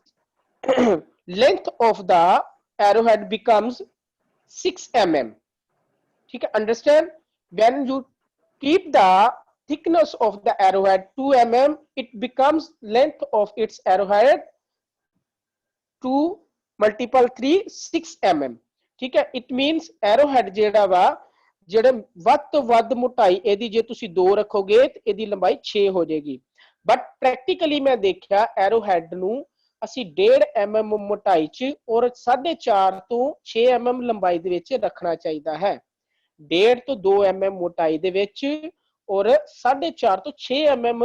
length of the arrowhead becomes 6 mm, ठीक है, understand। when you keep the thickness of the arrowhead 2 mm, it becomes length of its arrowhead 2 multiple 3 6 mm, ठीक है। it means arrowhead ਜਿਹੜਾ ਵਾ ਜਿਹੜੇ ਵੱਧ ਤੋਂ ਵੱਧ ਮੋਟਾਈ ਇਹਦੀ ਜੇ ਤੁਸੀਂ 2 ਰੱਖੋਗੇ ਤੇ ਇਹਦੀ ਲੰਬਾਈ 6 ਹੋ ਜਾਏਗੀ। ਬਟ ਪ੍ਰੈਕਟੀਕਲੀ ਮੈਂ ਦੇਖਿਆ arrowhead ਨੂੰ ਅਸੀਂ 1.5 mm ਮੋਟਾਈ ਚ ਔਰ 4.5 ਤੋਂ 6 mm ਲੰਬਾਈ ਦੇ ਵਿੱਚ ਰੱਖਣਾ ਚਾਹੀਦਾ ਹੈ। 1.5 ਤੋਂ 2 mm ਮੋਟਾਈ ਦੇ ਵਿੱਚ और 4.5 ਤੋਂ 6 mm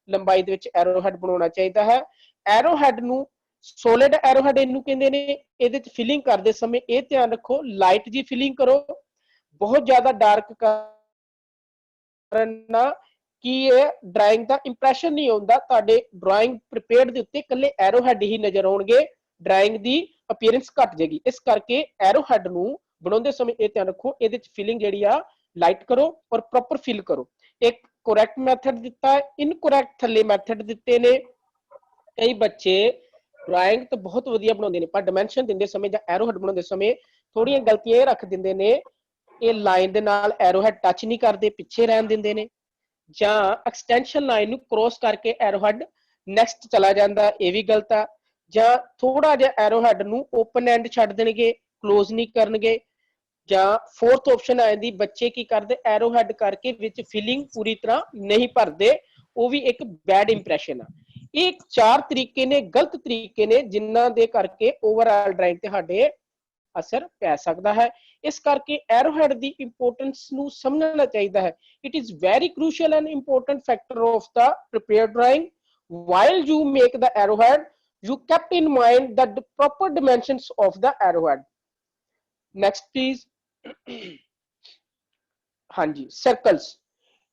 ਲੰਬਾਈ ਦੇ ਵਿੱਚ ਐਰੋਹੈਡ ਬਣਾਉਣਾ ਚਾਹੀਦਾ ਹੈ। ਐਰੋਹੈਡ ਨੂੰ ਸੋਲਿਡ ਐਰੋਹੈਡ ਇਹਨੂੰ ਕਹਿੰਦੇ ਨੇ। ਇਹਦੇ ਚ ਫਿਲਿੰਗ ਕਰਦੇ ਸਮੇਂ ਇਹ ਧਿਆਨ ਰੱਖੋ ਲਾਈਟ ਜੀ ਫਿਲਿੰਗ ਕਰੋ, ਬਹੁਤ ਜ਼ਿਆਦਾ ਡਾਰਕ ਕਰਨਾ ਕਿ ਇਹ ਡਰਾਇੰਗ ਦਾ ਇੰਪ੍ਰੈਸ਼ਨ ਨਹੀਂ ਆਉਂਦਾ। ਤੁਹਾਡੇ ਡਰਾਇੰਗ ਪ੍ਰੀਪੇਅਰਡ ਦੇ ਉੱਤੇ ਇਕੱਲੇ ਐਰੋਹੈਡ ਹੀ ਨਜ਼ਰ ਆਉਣਗੇ, ਡਰਾਇੰਗ ਦੀ ਅਪੀਅਰੈਂਸ ਘਟ ਜਾਏਗੀ। ਇਸ ਕਰਕੇ ਐਰੋਹੈਡ ਨੂੰ ਬਣਾਉਂਦੇ ਸਮੇਂ ਇਹ ਧਿਆਨ ਰੱਖੋ ਇਹਦੇ ਚ ਫਿਲਿੰਗ ਜਿਹੜੀ ਆ ਲਾਈਟ ਕਰੋ और प्रॉपर फिल करो। एक करेक्ट मैथड दिता है, इनकरेक्ट थल्ले मैथड दिते ने। कई बच्चे ड्राइंग तो बहुत वधिया बनाउंदे ने पर डायमेंशन दिंदे समय जां एरोहेड बनाउंदे समय थोड़ियां गलतियां रख दिंदे ने। ये लाइन दे नाल एरोहेड टच नहीं करदे, पिछे रहन दिंदे ने, जां एक्सटेंशन लाइन नूं क्रॉस करके एरोहेड नेक्स्ट चला जांदा, ये भी गलत आ। जां थोड़ा जिहा एरोहेड नूं ओपन एंड छड्ड देणगे, क्लोज नहीं करनगे। ਜਾਂ फोर्थ ऑप्शन आ जाती बच्चे की करते एरोहेड करके विच फिलिंग पूरी तरह नहीं भरते, वो भी एक बैड इंप्रैशन है। ये 4 तरीके ने, गलत तरीके ने जिन्हां दे करके ओवरऑल ड्राइंग ते साडे असर पै सकता है। इस करके एरोहेड की इंपोर्टेंस नूं समझना चाहिए है। It is very crucial and important factor of the prepare drawing. while you make the arrowhead you kept in mind the proper dimensions of the arrowhead। next please। हाँ जी, circles.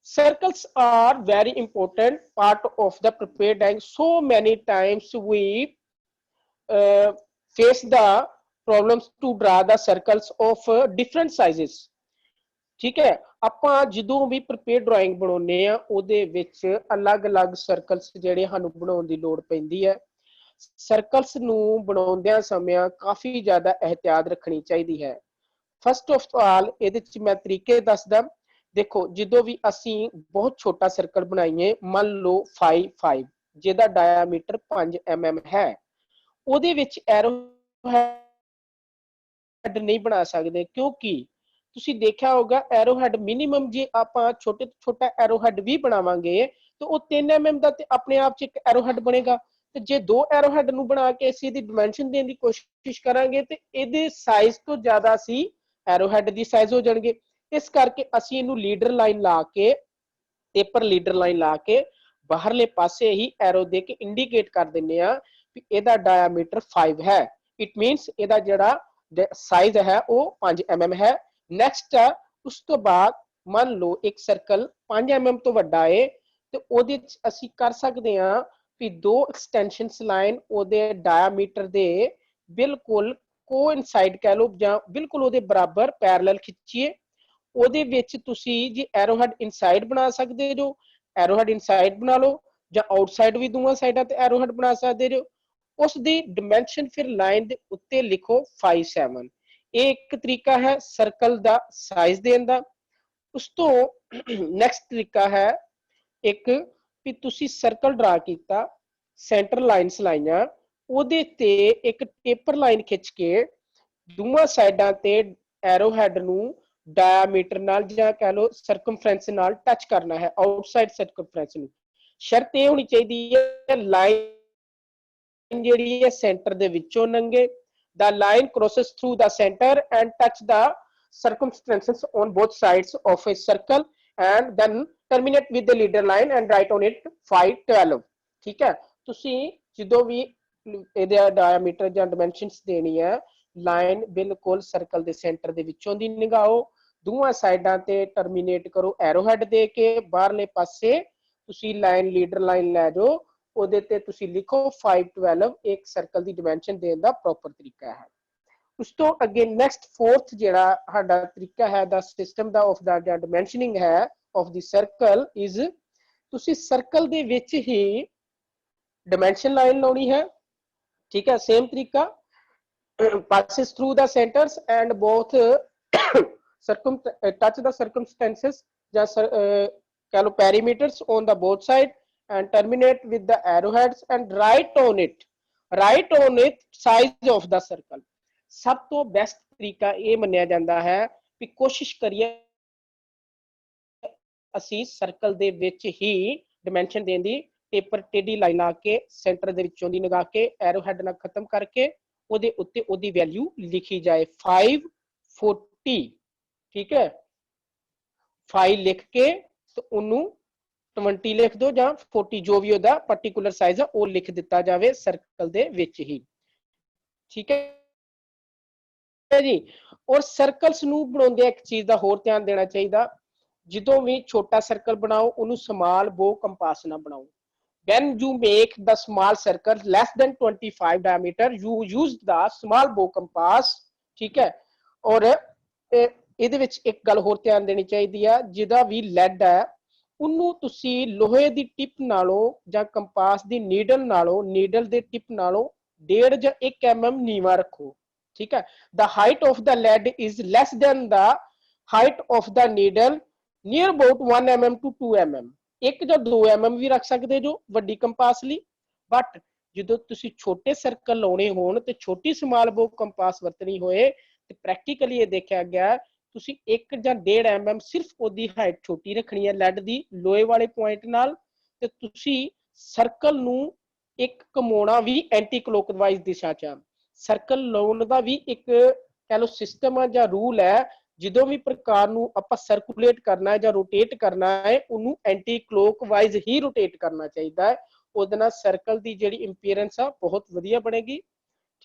Circles are very important part of the prepared drawing. So many times we face the problems to draw the circles of different sizes, ठीक है। ਆਪਾਂ ਜਦੋਂ ਵੀ ਪ੍ਰਪੇਅਰ ਡਰਾਇੰਗ ਬਣਾਉਨੇ ਆ ਉਹਦੇ ਵਿੱਚ ਅਲੱਗ-ਅਲੱਗ ਸਰਕਲਸ ਜਿਹੜੇ ਸਾਨੂੰ ਬਣਾਉਣ ਦੀ ਲੋੜ ਪੈਂਦੀ ਹੈ। ਸਰਕਲਸ ਨੂੰ ਬਣਾਉਂਦਿਆਂ ਸਮੇਂ ਕਾਫੀ ਜ਼ਿਆਦਾ ਇਹਤਿਆਤ ਰੱਖਣੀ ਚਾਹੀਦੀ ਹੈ। फस्ट ऑफ ऑल ਇਹਦੇ ਚ ਮੈਂ ਤਰੀਕੇ ਦੱਸਦਾ। देखो जो भी असी बहुत छोटा सर्कल बनाइए, मान लो 5 ਜਿਹਦਾ डायामीटर 5 mm है, ਉਹਦੇ ਵਿੱਚ एरोहेड नहीं बना सकते क्योंकि ਤੁਸੀਂ देखा होगा एरोहेड मिनिमम जे ਆਪਾਂ छोटे तो छोटा एरोहेड भी बनावांगे तो वो 3 mm ਦਾ ਤੇ ਆਪਣੇ ਆਪ ਚ ਇੱਕ एरोहेड ਬਣੇਗਾ। ਤੇ ਜੇ 2 एरोहेड ਨੂੰ ਬਣਾ ਕੇ ਅਸੀਂ ਇਹਦੀ ਡਾਈਮੈਂਸ਼ਨ ਦੇਣ ਦੀ ਕੋਸ਼ਿਸ਼ ਕਰਾਂਗੇ ਤੇ ਇਹਦੇ ਸਾਈਜ਼ ਤੋਂ ਜ਼ਿਆਦਾ ਅਸੀਂ एरोहेड ਦੀ ਸਾਈਜ਼ ਹੋ ਜਾਣਗੇ। इस करके असी इनू लीडर लाइन ला के, पेपर लीडर लाइन ला के बाहरले पासे ही एरो दे के इंडिकेट कर देने कि इहदा डायामीटर 5 है। इट मीनस इहदा जिहड़ा साइज है वो 5 mm है। नैक्सट उस तो बाद मान लो एक सर्कल 5 mm तो वड्डा है तो ओहदे च असी कर सकते हैं कि 2 एक्सटेंशनस लाइन ओहदे डायामीटर दे बिल्कुल कोइनसाइड कह लो जां बिल्कुल ओहदे बराबर पैरेलल खिंचीए। ਉਹਦੇ ਵਿੱਚ ਤੁਸੀਂ ਜੀ ਐਰੋਹੈਡ ਇਨਸਾਈਡ ਬਣਾ ਸਕਦੇ ਜੋ, ਐਰੋਹੈਡ ਇਨਸਾਈਡ ਬਣਾ ਲਓ ਜਾਂ ਆਊਟਸਾਈਡ ਵੀ ਦੋਵਾਂ ਸਾਈਡਾਂ ਤੇ ਐਰੋਹੈਡ ਬਣਾ ਸਕਦੇ ਜੋ। ਉਸ ਦੀ ਡਾਈਮੈਂਸ਼ਨ ਫਿਰ ਲਾਈਨ ਦੇ ਉੱਤੇ ਲਿਖੋ 5 7। ਇਹ ਇੱਕ ਤਰੀਕਾ ਹੈ ਸਰਕਲ ਦਾ ਸਾਈਜ਼ ਦੇਣ ਦਾ। उस तो नैक्सट तरीका है एक भी तुसी सर्कल ड्रा किया, सेंटर लाइन्स लाइया, ਉਹਦੇ ਤੇ ਇੱਕ ਟੇਪਰ ਲਾਈਨ ਖਿੱਚ ਕੇ ਦੋਵਾਂ ਸਾਈਡਾਂ ਤੇ ਐਰੋ ਹੈਡ ਨੂੰ ਡਾਇਆਮੀਟਰ ਨਾਲ ਜਾਂ ਕਹ ਲੋ ਸਰਕਮਫਰੈਂਸ ਨਾਲ ਟੱਚ ਕਰਨਾ ਹੈ, ਆਊਟਸਾਈਡ ਸਰਕਮਫਰੈਂਸ ਨੂੰ। ਸ਼ਰਤ ਇਹ ਹੋਣੀ ਚਾਹੀਦੀ ਹੈ ਲਾਈਨ ਜਿਹੜੀ ਹੈ ਸੈਂਟਰ ਦੇ ਵਿੱਚੋਂ ਲੰਘੇ, the line crosses through the center and touch the circumferences on both sides of a circle and then terminate with the leader line and write on it 512। ठीक है, ਤੁਸੀਂ ਜਦੋਂ ਵੀ ਇਹਦਾ ਡਾਇਆਮੀਟਰ ਜਾਂ ਡਾਈਮੈਂਸ਼ਨਸ ਦੇਣੀ ਹੈ, ਲਾਈਨ ਬਿਲਕੁਲ ਸਰਕਲ ਦੇ ਸੈਂਟਰ ਦੇ ਵਿੱਚੋਂ ਦੀ ਨਿਗਾਹੋ, ਦੋਵਾਂ ਸਾਈਡਾਂ ਤੇ ਟਰਮੀਨੇਟ ਕਰੋ ਐਰੋ ਹੈਡ ਦੇ ਕੇ, ਬਾਹਰਲੇ ਪਾਸੇ ਤੁਸੀਂ ਲਾਈਨ ਲੀਡਰ ਲਾਈਨ ਲੈ ਜਾਓ, ਉਹਦੇ ਤੇ ਤੁਸੀਂ ਲਿਖੋ 512, ਇੱਕ ਸਰਕਲ ਦੀ ਡਾਈਮੈਂਸ਼ਨ ਦੇਣ ਦਾ ਪ੍ਰੋਪਰ ਤਰੀਕਾ ਹੈ। ਉਸ ਤੋਂ ਅੱਗੇ ਨੈਕਸਟ ਫੋਰਥ ਜਿਹੜਾ ਸਾਡਾ ਤਰੀਕਾ ਹੈ ਦਾ ਸਿਸਟਮ ਦਾ ਆਫ ਦਾ ਡਾਈਮੈਂਸ਼ਨਿੰਗ ਹੈ ਆਫ ਦੀ ਸਰਕਲ ਇਜ਼, ਤੁਸੀਂ ਸਰਕਲ ਦੇ ਵਿੱਚ ਹੀ ਡਾਈਮੈਂਸ਼ਨ ਲਾਈਨ ਲਾਉਣੀ ਹੈ। ठीक है, सेम तरीका, passes through the centers and both touch the circumstances just कह लो perimeters on the both side and terminate with the arrowheads and write on it size of the circle। सब तो बेस्ट तरीका ये मन्निया जाता है कि कोशिश करिए असी सर्कल दे विच ही डिमेंशन देने दी, पेपर टेढ़ी लाइन ला के सेंटर दे विचों दी लगा के एरो हेड ना खत्म करके ओदे उत्ते ओदी वैल्यू लिखी जाए 540। ठीक है, 5 लिख के तो उन्नू 20 लिख दो या 40 जो भी ओदा पर्टिकुलर साइज है वो लिख दिता जाए सर्कल दे विच ही। ठीक है जी, और सर्कल्स नू बनाउंदे एक चीज दा होर ध्यान देना चाहिए, ਜਦੋਂ ਵੀ छोटा सर्कल बनाओ उन्नू स्मॉल बो कंपास ना बनाओ। when you make the small circle less than 25 diameter you use the small bow compass। ठीक है, और ਇਹਦੇ ਵਿੱਚ ਇੱਕ ਗੱਲ ਹੋਰ ਧਿਆਨ ਦੇਣੀ ਚਾਹੀਦੀ ਆ, ਜਿਹਦਾ ਵੀ ਲੈਡ ਹੈ ਉਹਨੂੰ ਤੁਸੀਂ ਲੋਹੇ ਦੀ ਟਿਪ ਨਾਲੋਂ ਜਾਂ ਕੰਪਾਸ ਦੀ ਨੀਡਲ ਨਾਲੋਂ, ਨੀਡਲ ਦੇ ਟਿਪ ਨਾਲੋਂ 1.5 ਜਾਂ 1 mm ਨੀਵਾ ਰੱਖੋ। ਠੀਕ ਹੈ, the height of the lead is less than the height of the needle near about 1 mm to 2 mm। 1 ਜਾਂ 2 mm ਵੀ ਰੱਖ ਸਕਦੇ ਜੋ ਵੱਡੀ ਕੰਪਾਸ ਲਈ, ਬਟ ਜਦੋਂ ਤੁਸੀਂ ਛੋਟੇ ਸਰਕਲ ਲਾਉਣੇ ਹੋਣ ਤੇ ਛੋਟੀ ਸਮਾਲ ਬੋ ਕੰਪਾਸ ਵਰਤਣੀ ਹੋਏ ਤੇ ਪ੍ਰੈਕਟੀਕਲੀ ਇਹ ਦੇਖਿਆ ਗਿਆ ਤੁਸੀਂ 1 ਜਾਂ 1.5 mm ਸਿਰਫ ਉਹਦੀ ਹਾਈਟ ਛੋਟੀ ਰੱਖਣੀ ਹੈ ਲੈਡ ਦੀ ਲੋਹੇ ਵਾਲੇ ਪੁਆਇੰਟ ਨਾਲ, ਤੇ ਤੁਸੀਂ ਸਰਕਲ ਨੂੰ ਇੱਕ ਘੁਮਾਉਣਾ ਵੀ ਐਂਟੀ ਕਲੋਕਵਾਈਜ਼ ਦਿਸ਼ਾ ਚ। ਸਰਕਲ ਲਾਉਣ ਦਾ ਵੀ ਇੱਕ ਕਹ ਲਓ ਸਿਸਟਮ ਆ ਜਾਂ ਰੂਲ ਹੈ, ਜਦੋਂ ਵੀ ਪ੍ਰਕਾਰ ਨੂੰ ਆਪਾਂ ਸਰਕੂਲੇਟ ਕਰਨਾ ਹੈ ਜਾਂ ਰੋਟੇਟ ਕਰਨਾ ਹੈ ਉਹਨੂੰ ਐਂਟੀ ਕਲੋਕਵਾਈਜ਼ ਹੀ ਰੋਟੇਟ ਕਰਨਾ ਚਾਹੀਦਾ ਹੈ, ਉਹਦੇ ਨਾਲ ਸਰਕਲ ਦੀ ਜਿਹੜੀ ਇੰਪੀਅਰੈਂਸ ਆ ਬਹੁਤ ਵਧੀਆ ਬਣੇਗੀ।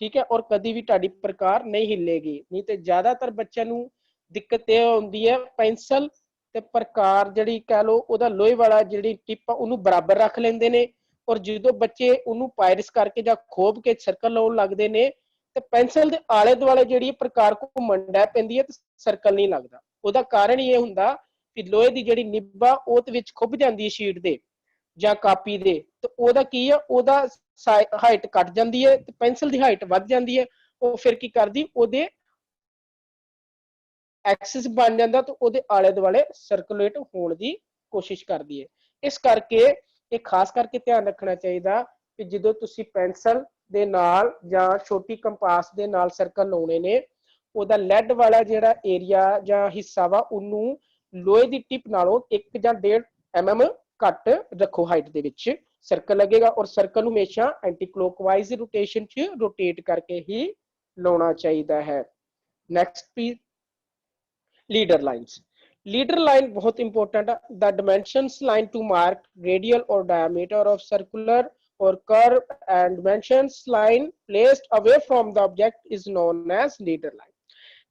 ਠੀਕ ਹੈ, ਔਰ ਕਦੀ ਵੀ ਤੁਹਾਡੀ ਪ੍ਰਕਾਰ ਨਹੀਂ ਹਿੱਲੇਗੀ। ਨਹੀਂ ਤੇ ਜ਼ਿਆਦਾਤਰ ਬੱਚਿਆਂ ਨੂੰ ਦਿੱਕਤ ਇਹ ਹੁੰਦੀ ਹੈ ਪੈਨਸਲ ਤੇ ਪ੍ਰਕਾਰ ਜਿਹੜੀ ਕਹ ਲਓ ਉਹਦਾ ਲੋਹੇ ਵਾਲਾ ਜਿਹੜੀ ਟਿਪ ਆ ਉਹਨੂੰ ਬਰਾਬਰ ਰੱਖ ਲੈਂਦੇ ਨੇ, ਔਰ ਜਦੋਂ ਬੱਚੇ ਉਹਨੂੰ ਪਾਇਰਸ ਕਰਕੇ ਜਾਂ ਖੋਬ ਕੇ ਸਰਕਲ ਲਾਉਣ ਲੱਗਦੇ ਨੇ ਤੇ ਪੈਨਸਲ ਦੇ ਆਲੇ ਦੁਆਲੇ ਜਿਹੜੀ ਪ੍ਰਕਾਰ ਘੁੰਮਣ ਡੈ ਪੈਂਦੀ ਹੈ ਤੇ ਸਰਕਲ ਨਹੀਂ ਲੱਗਦਾ। ਉਹਦਾ ਕਾਰਨ ਇਹ ਹੁੰਦਾ ਕਿ ਲੋਹੇ ਦੀ ਜਿਹੜੀ ਨਿੱਬ ਆ ਉਹ ਤੇ ਵਿੱਚ ਖੁੱਭ ਜਾਂਦੀ ਹੈ ਸ਼ੀਟ ਦੇ ਜਾਂ ਕਾਪੀ ਦੇ, ਤੇ ਉਹਦਾ ਕੀ ਆ ਉਹਦਾ ਹਾਈਟ ਘਟ ਜਾਂਦੀ ਹੈ ਤੇ ਪੈਨਸਲ ਦੀ ਹਾਈਟ ਵੱਧ ਜਾਂਦੀ ਹੈ। ਉਹ ਫਿਰ ਕੀ ਕਰਦੀ ਉਹਦੇ ਐਕਸਿਸ ਬਣ ਜਾਂਦਾ ਤੇ ਉਹਦੇ ਆਲੇ ਦੁਆਲੇ ਸਰਕੂਲੇਟ ਹੋਣ ਦੀ ਕੋਸ਼ਿਸ਼ ਕਰਦੀ ਹੈ। ਇਸ ਕਰਕੇ ਇਹ ਖਾਸ ਕਰਕੇ ਧਿਆਨ ਰੱਖਣਾ ਚਾਹੀਦਾ ਕਿ ਜਦੋਂ ਤੁਸੀਂ ਪੈਨਸਲ ਦੇ ਨਾਲ ਜਾਂ ਛੋਟੀ ਕੰਪਾਸ ਦੇ ਨਾਲ ਸਰਕਲ ਲਾਉਣੇ ਨੇ ਉਹਦਾ ਲੈਡ ਵਾਲਾ ਜਿਹੜਾ ਏਰੀਆ ਜਾਂ ਹਿੱਸਾ ਵਾ ਉਹਨੂੰ ਲੋਹੇ ਦੀ ਟਿਪ ਨਾਲੋਂ 1 ਜਾਂ 1.5 mm ਘੱਟ ਰੱਖੋ ਹਾਈਟ ਦੇ ਵਿੱਚ ਸਰਕਲ ਲੱਗੇਗਾ, ਔਰ ਸਰਕਲ ਨੂੰ ਹਮੇਸ਼ਾ ਐਂਟੀ ਕਲੋਕਵਾਈਜ਼ ਰੋਟੇਸ਼ਨ ਚ ਰੋਟੇਟ ਕਰਕੇ ਹੀ ਲਾਉਣਾ ਚਾਹੀਦਾ ਹੈ। Next please, leader lines. Leader line बहुत इंपॉर्टेंट है, the dimensions line to mark radial or diameter of circular or curve and dimensions line placed away from the object is known as leader line।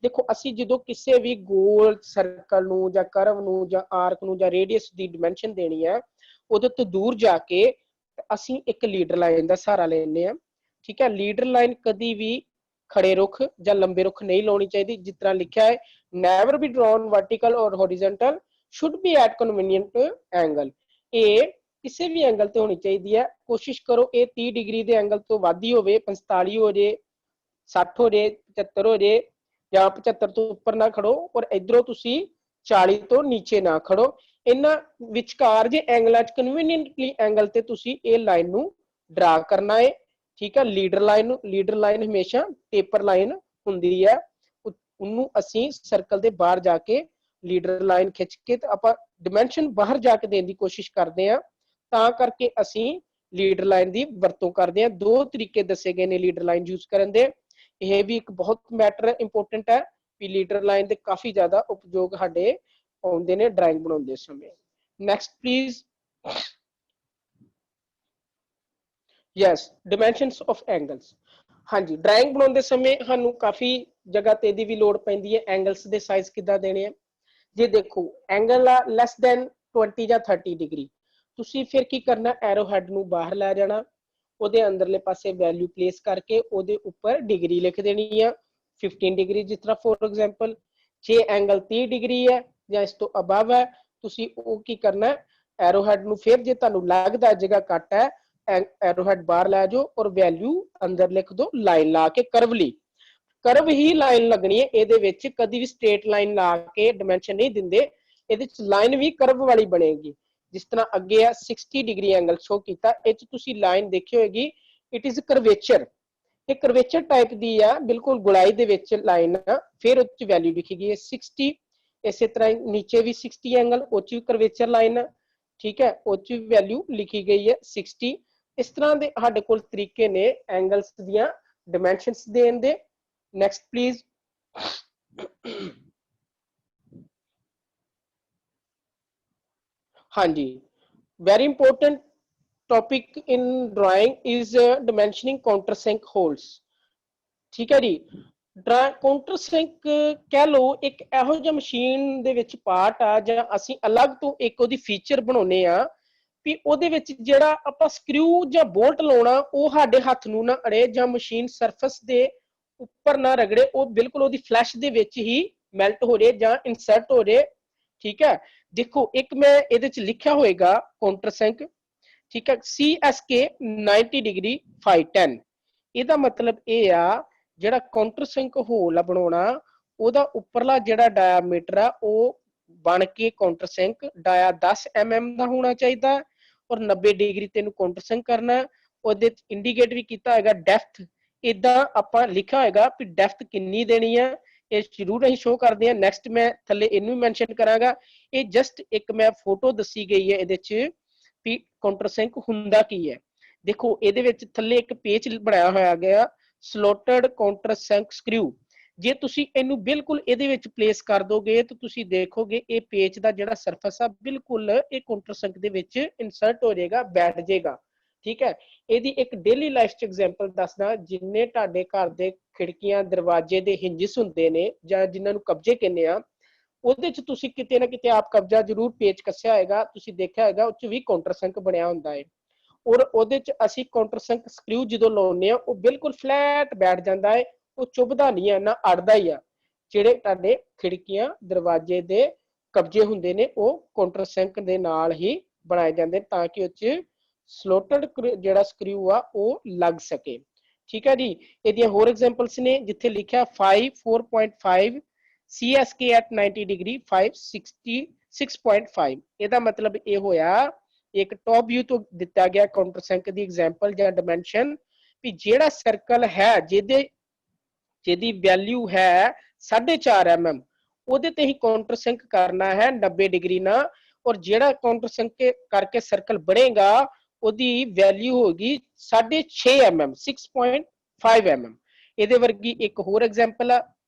देखो ਅਸੀਂ ਜਦੋਂ ਕਿਸੇ ਵੀ ਗੋਲ ਸਰਕਲ ਨੂੰ ਜਾਂ ਕਰਵ ਨੂੰ ਜਾਂ ਆਰਕ ਨੂੰ ਜਾਂ ਰੇਡੀਅਸ ਦੀ ਡਾਈਮੈਂਸ਼ਨ ਦੇਣੀ ਹੈ ਉਹਦੇ ਤੋਂ ਦੂਰ ਜਾ ਕੇ ਅਸੀਂ ਇੱਕ ਲੀਡਰ ਲਾਈਨ ਦਾ ਸਹਾਰਾ ਲੈਂਦੇ ਆ। ਠੀਕ ਹੈ, ਲੀਡਰ ਲਾਈਨ ਕਦੀ ਵੀ ਖੜੇ ਰੁੱਖ ਜਾਂ ਲੰਬੇ ਰੁੱਖ ਨਹੀਂ ਲਾਉਣੀ ਚਾਹੀਦੀ। ਜਿਸ ਤਰ੍ਹਾਂ ਲਿਖਿਆ ਹੈ never be drawn vertical or horizontal, should be at convenient angle। ਇਹ ਕਿਸੇ ਵੀ ਐਂਗਲ ਤੇ ਹੋਣੀ ਚਾਹੀਦੀ ਹੈ। ਕੋਸ਼ਿਸ਼ ਕਰੋ ਇਹ 30 ਡਿਗਰੀ ਦੇ ਐਂਗਲ ਤੋਂ ਵੱਧ ਹੀ ਹੋਵੇ, 45 ਹੋ ਜੇ, 60 ਹੋ ਜੇ, 75 ਹੋ ਜੇ, ਜਾਂ 75 ਤੋਂ ਉੱਪਰ ਨਾ ਖੜੋ, ਔਰ ਇਧਰੋਂ ਤੁਸੀਂ 40 ਤੋਂ ਨੀਚੇ ਨਾ ਖੜੋ। ਇਹਨਾਂ ਵਿਚਕਾਰ ਜੇ ਐਂਗਲਾਂ 'ਚ ਕਨਵੀਨੀਐਂਟਲੀ ਐਂਗਲ ਤੇ ਤੁਸੀਂ ਇਹ ਲਾਈਨ ਨੂੰ ਡਰਾ ਕਰਨਾ ਹੈ। ਠੀਕ ਹੈ, ਲੀਡਰ ਲਾਈਨ ਹਮੇਸ਼ਾ ਟੇਪਰ ਲਾਈਨ ਹੁੰਦੀ ਹੈ। ਉਹਨੂੰ ਅਸੀਂ ਸਰਕਲ ਦੇ ਬਾਹਰ ਜਾ ਕੇ ਲੀਡਰ ਲਾਈਨ ਖਿੱਚ ਕੇ ਤੇ ਆਪਾਂ ਡਾਇਮੈਂਸ਼ਨ ਬਾਹਰ ਜਾ ਕੇ ਦੇਣ ਦੀ ਕੋਸ਼ਿਸ਼ ਕਰਦੇ ਹਾਂ। ਤਾਂ ਕਰਕੇ ਅਸੀਂ ਲੀਡਰ ਲਾਈਨ ਦੀ ਵਰਤੋਂ ਕਰਦੇ ਹਾਂ। ਦੋ ਤਰੀਕੇ ਦੱਸੇ ਗਏ ਨੇ ਲੀਡਰ ਲਾਈਨ ਯੂਜ਼ ਕਰਨ ਦੇ। ਇਹ ਵੀ ਇੱਕ ਬਹੁਤ ਮੈਟਰ ਇੰਪੋਰਟੈਂਟ ਹੈ ਵੀ ਲੀਡਰ ਲਾਈਨ ਦੇ ਕਾਫੀ ਜ਼ਿਆਦਾ ਉਪਯੋਗ ਸਾਡੇ ਆਉਂਦੇ ਨੇ ਡਰਾਇੰਗ ਬਣਾਉਂਦੇ ਸਮੇਂ। Next please. Yes, dimensions of angles. ਹਾਂਜੀ, ਡਰਾਇੰਗ ਬਣਾਉਂਦੇ ਸਮੇਂ ਸਾਨੂੰ ਕਾਫੀ ਜਗ੍ਹਾ ਤੇ ਇਹਦੀ ਵੀ ਲੋੜ ਪੈਂਦੀ ਹੈ। ਐਂਗਲਸ ਦੇ ਸਾਈਜ਼ ਕਿੱਦਾਂ ਦੇਣੇ ਆ। ਜੇ ਦੇਖੋ ਐਂਗਲ ਆ ਲੈਸ ਦੈਨ 20 ਜਾਂ 30 ਡਿਗਰੀ, ਤੁਸੀਂ ਫਿਰ ਕੀ ਕਰਨਾ, ਐਰੋ ਹੈਡ ਨੂੰ ਬਾਹਰ ਲੈ ਜਾਣਾ, ਉਹਦੇ ਅੰਦਰਲੇ ਪਾਸੇ ਵੈਲਿਊ ਪਲੇਸ ਕਰਕੇ ਉਹਦੇ ਉੱਪਰ ਡਿਗਰੀ ਲਿਖ ਦੇਣੀ ਆ 15 ਡਿਗਰੀ। ਜਿਸ ਤਰ੍ਹਾਂ ਫੋਰ ਐਗਜ਼ਾਮਪਲ ਜੇ ਐਂਗਲ 30 ਡਿਗਰੀ ਹੈ ਜਾਂ ਇਸ ਤੋਂ ਅਬਵ ਹੈ, ਤੁਸੀਂ ਉਹ ਕੀ ਕਰਨਾ, ਐਰੋ ਹੈਡ ਨੂੰ ਫਿਰ ਜੇ ਤੁਹਾਨੂੰ ਲੱਗਦਾ ਜਗ੍ਹਾ ਘੱਟ ਹੈ, ਐਰੋ ਹੈਡ ਬਾਹਰ ਲੈ ਜਾਓ ਔਰ ਵੈਲਿਊ ਅੰਦਰ ਲਿਖ ਦਿਓ ਲਾਈਨ ਲਾ ਕੇ ਕਰਵਲੀ। ਕਰਵ ਹੀ ਲਾਈਨ ਲੱਗਣੀ ਹੈ ਇਹਦੇ ਵਿੱਚ, ਕਦੀ ਵੀ ਸਟ੍ਰੇਟ ਲਾਈਨ ਲਾ ਕੇ ਡਾਇਮੈਂਸ਼ਨ ਨਹੀਂ ਦਿੰਦੇ। ਇਹਦੇ ਚ ਲਾਈਨ ਵੀ ਕਰਵ ਵਾਲੀ ਬਣੇਗੀ। ਜਿਸ ਤਰ੍ਹਾਂ ਅੱਗੇ ਆ 60 ਡਿਗਰੀ ਐਂਗਲ ਸ਼ੋ ਕੀਤਾ, ਇਹ ਚ ਤੁਸੀਂ ਲਾਈਨ ਦੇਖੀ ਹੋਏਗੀ, ਇਟ ਇਜ਼ ਕਰਵੇਚਰ। ਇਹ ਕਰਵੇਚਰ ਟਾਈਪ ਦੀ ਆ, ਬਿਲਕੁਲ ਗੁਲਾਈ ਦੇ ਵਿੱਚ ਲਾਈਨ ਆ। ਫਿਰ ਉਹ ਚ ਵੈਲਿਊ ਲਿਖੀ ਗਈ ਹੈ 60। ਇਸੇ ਤਰ੍ਹਾਂ ਨੀਚੇ ਵੀ 60 ਐਂਗਲ, ਉਹ ਚ ਵੀ ਕਰਵੇਚਰ ਲਾਈਨ, ਠੀਕ ਹੈ, ਉਹ ਚ ਵੀ ਵੈਲਿਊ ਲਿਖੀ ਗਈ ਹੈ 60। ਇਸ ਤਰ੍ਹਾਂ ਦੇ ਸਾਡੇ ਕੋਲ ਤਰੀਕੇ ਨੇ ਐਂਗਲਸ ਦੀਆਂ ਡਾਇਮੈਂਸ਼ਨਸ ਦੇਣ ਦੇ। Next please. ਹਾਂਜੀ, very important topic in drawing is dimensioning countersink holes। ਠੀਕ ਹੈ ਜੀ, ਕਾਉਂਟਰਸਿੰਕ ਕਹਿ ਲਓ ਇੱਕ ਇਹੋ ਜਿਹਾ ਮਸ਼ੀਨ ਦੇ ਵਿੱਚ ਪਾਰਟ ਆ ਜਾਂ ਅਸੀਂ ਅਲੱਗ ਤੋਂ ਇੱਕ ਉਹਦੀ ਫੀਚਰ ਬਣਾਉਨੇ ਆ ਵੀ ਉਹਦੇ ਵਿੱਚ ਜਿਹੜਾ ਆਪਾਂ ਸਕਰੂ ਜਾਂ ਬੋਲਟ ਲਾਉਣਾ ਉਹ ਸਾਡੇ ਹੱਥ ਨੂੰ ਨਾ ਅੜੇ ਜਾਂ ਮਸ਼ੀਨ ਸਰਫੇਸ ਦੇ ਉੱਪਰ ਨਾ ਰਗੜੇ, ਉਹ ਬਿਲਕੁਲ ਉਹਦੀ ਫਲੈਸ਼ ਦੇ ਵਿੱਚ ਹੀ ਮੈਲਟ ਹੋ ਜੇ ਜਾਂ ਇਨਸਰਟ ਹੋ ਜੇ। ਠੀਕ ਹੈ, ਦੇਖੋ ਇੱਕ ਮੈਂ ਇਹਦੇ ਚ ਲਿਖਿਆ ਹੋਏਗਾ ਕਾਉਂਟਰਸਿੰਕ, ਠੀਕ ਹੈ, CSK 90 ਡਿਗਰੀ 510। ਇਹਦਾ ਮਤਲਬ ਇਹ ਆ ਜਿਹੜਾ ਕਾਉਂਟਰਸਿੰਕ ਹੋਲ ਆ ਬਣਾਉਣਾ, ਉਹਦਾ ਉੱਪਰਲਾ ਜਿਹੜਾ ਡਾਇਆਮੀਟਰ ਆ ਉਹ ਬਣ ਕੇ ਕਾਉਂਟਰਸਿੰਕ ਡਾਇਆ 10 mm ਦਾ ਹੋਣਾ ਚਾਹੀਦਾ ਔਰ 90 ਡਿਗਰੀ ਤੈਨੂੰ ਕਾਉਂਟਰਸਿੰਕ ਕਰਨਾ। ਉਹਦੇ ਇੰਡੀਕੇਟ ਵੀ ਕੀਤਾ ਹੈਗਾ ਡੈਪਥ, ਇਦਾਂ ਆਪਾਂ ਲਿਖਿਆ ਹੋਏਗਾ ਵੀ ਡੈਪਥ ਕਿੰਨੀ ਦੇਣੀ ਆ, ਇਹ ਜ਼ਰੂਰ ਅਸੀਂ ਸ਼ੋ ਕਰਦੇ ਹਾਂ। ਨੈਕਸਟ ਮੈਂ ਥੱਲੇ ਇਹਨੂੰ ਮੈਂਸ਼ਨ ਕਰਾਂਗਾ। ਇਹ ਜਸਟ ਇੱਕ ਮੈਂ ਫੋਟੋ ਦੱਸੀ ਗਈ ਹੈ ਇਹਦੇ ਚ ਵੀ ਕਾਉਂਟਰਸਿੰਕ ਹੁੰਦਾ ਕੀ ਹੈ। ਦੇਖੋ ਇਹਦੇ ਵਿੱਚ ਥੱਲੇ ਇੱਕ ਪੇਚ ਬਣਾਇਆ ਹੋਇਆ ਗਿਆ ਸਲੋਟਡ ਕਾਉਂਟਰਸਿੰਕ ਸਕਰੂ। ਜੇ ਤੁਸੀਂ ਇਹਨੂੰ ਬਿਲਕੁਲ ਇਹਦੇ ਵਿੱਚ ਪਲੇਸ ਕਰ ਦੋਗੇ ਤਾਂ ਤੁਸੀਂ ਦੇਖੋਗੇ ਇਹ ਪੇਚ ਦਾ ਜਿਹੜਾ ਸਰਫੇਸ ਆ ਬਿਲਕੁਲ ਇਹ ਕਾਉਂਟਰਸਿੰਕ ਦੇ ਵਿੱਚ ਇਨਸਰਟ ਹੋ ਜਾਏਗਾ, ਬੈਠ ਜਾਏਗਾ। ਠੀਕ ਹੈ, ਇਹਦੀ ਇੱਕ ਡੇਲੀ ਲਾਈਫ ਚ ਐਗਜ਼ਾਮਪਲ ਦੱਸਦਾ। ਜਿੰਨੇ ਤੁਹਾਡੇ ਘਰ ਦੇ ਖਿੜਕੀਆਂ ਦਰਵਾਜ਼ੇ ਦੇ ਹਿੰਜਸ ਹੁੰਦੇ ਨੇ ਜਾਂ ਜਿਨ੍ਹਾਂ ਨੂੰ ਕਬਜੇ ਕਹਿੰਦੇ ਆ, ਉਹਦੇ ਚ ਤੁਸੀਂ ਕਿਤੇ ਨਾ ਕਿਤੇ ਆਪ ਕਬਜ਼ਾ ਜ਼ਰੂਰ ਪੇਚ ਕੱਸਿਆ ਹੋਏਗਾ, ਤੁਸੀਂ ਦੇਖਿਆ ਹੋਏਗਾ ਉਹ ਚ ਵੀ ਕਾਉਂਟਰਸਿੰਕ ਬਣਿਆ ਹੁੰਦਾ ਹੈ। ਔਰ ਉਹਦੇ ਚ ਅਸੀਂ ਕਾਉਂਟਰਸਿੰਕ ਸਕਰੂ ਜਦੋਂ ਲਾਉਂਦੇ ਆ ਉਹ ਬਿਲਕੁਲ ਫਲੈਟ ਬੈਠ ਜਾਂਦਾ ਹੈ, ਉਹ ਚੁੱਭਦਾ ਨਹੀਂ ਹੈ ਨਾ ਅੜਦਾ ਹੀ ਆ। ਜਿਹੜੇ ਤੁਹਾਡੇ ਖਿੜਕੀਆਂ ਦਰਵਾਜ਼ੇ ਦੇ ਕਬਜੇ ਹੁੰਦੇ ਨੇ ਉਹ ਕਾਉਂਟਰਸਿੰਕ ਦੇ ਨਾਲ ਹੀ ਬਣਾਏ ਜਾਂਦੇ ਤਾਂ ਕਿ ਉਹ ਚ ਸਲੋਟਡ ਜਿਹੜਾ ਸਕਰੂ ਆ ਉਹ ਲੱਗ ਸਕੇ। ਠੀਕ ਹੈ ਜੀ, ਇਹਦੀਆਂ ਹੋਰ ਐਗਜ਼ਾਮਪਲਸ ਨੇ ਜਿੱਥੇ ਲਿਖਿਆ 4.5 CSK at 90 ਡਿਗਰੀ 566.5। ਇਹਦਾ ਮਤਲਬ ਇਹ ਹੋਇਆ ਇੱਕ ਟੌਪ ਵਿਊ ਤੋਂ ਦਿੱਤਾ ਗਿਆ ਕਾਉਂਟਰਸਿੰਕ ਦੀ ਐਗਜ਼ਾਮਪਲ ਜਾਂ ਡਾਇਮੈਂਸ਼ਨ ਵੀ ਜਿਹੜਾ ਸਰਕਲ ਹੈ ਜਿਹਦੀ ਵੈਲਿਊ ਹੈ 4.5 mm, ਉਹਦੇ ਤੇ ਹੀ ਕਾਉਂਟਰਸਿੰਕ ਕਰਨਾ ਹੈ 90 ਡਿਗਰੀ ਨਾਲ। ਔਰ ਜਿਹੜਾ ਕਾਉਂਟਰਸਿੰਕ ਕਰਕੇ ਸਰਕਲ ਬਣੇਗਾ ਉਹਦੀ ਵੈਲਿਊ ਹੋਗੀ 6.5 mm 6.5 mm। ਇਹਦੇ ਵਰਗੀ ਇੱਕ ਹੋਰ ਐਗਜ਼ਾਮਪਲ ਆ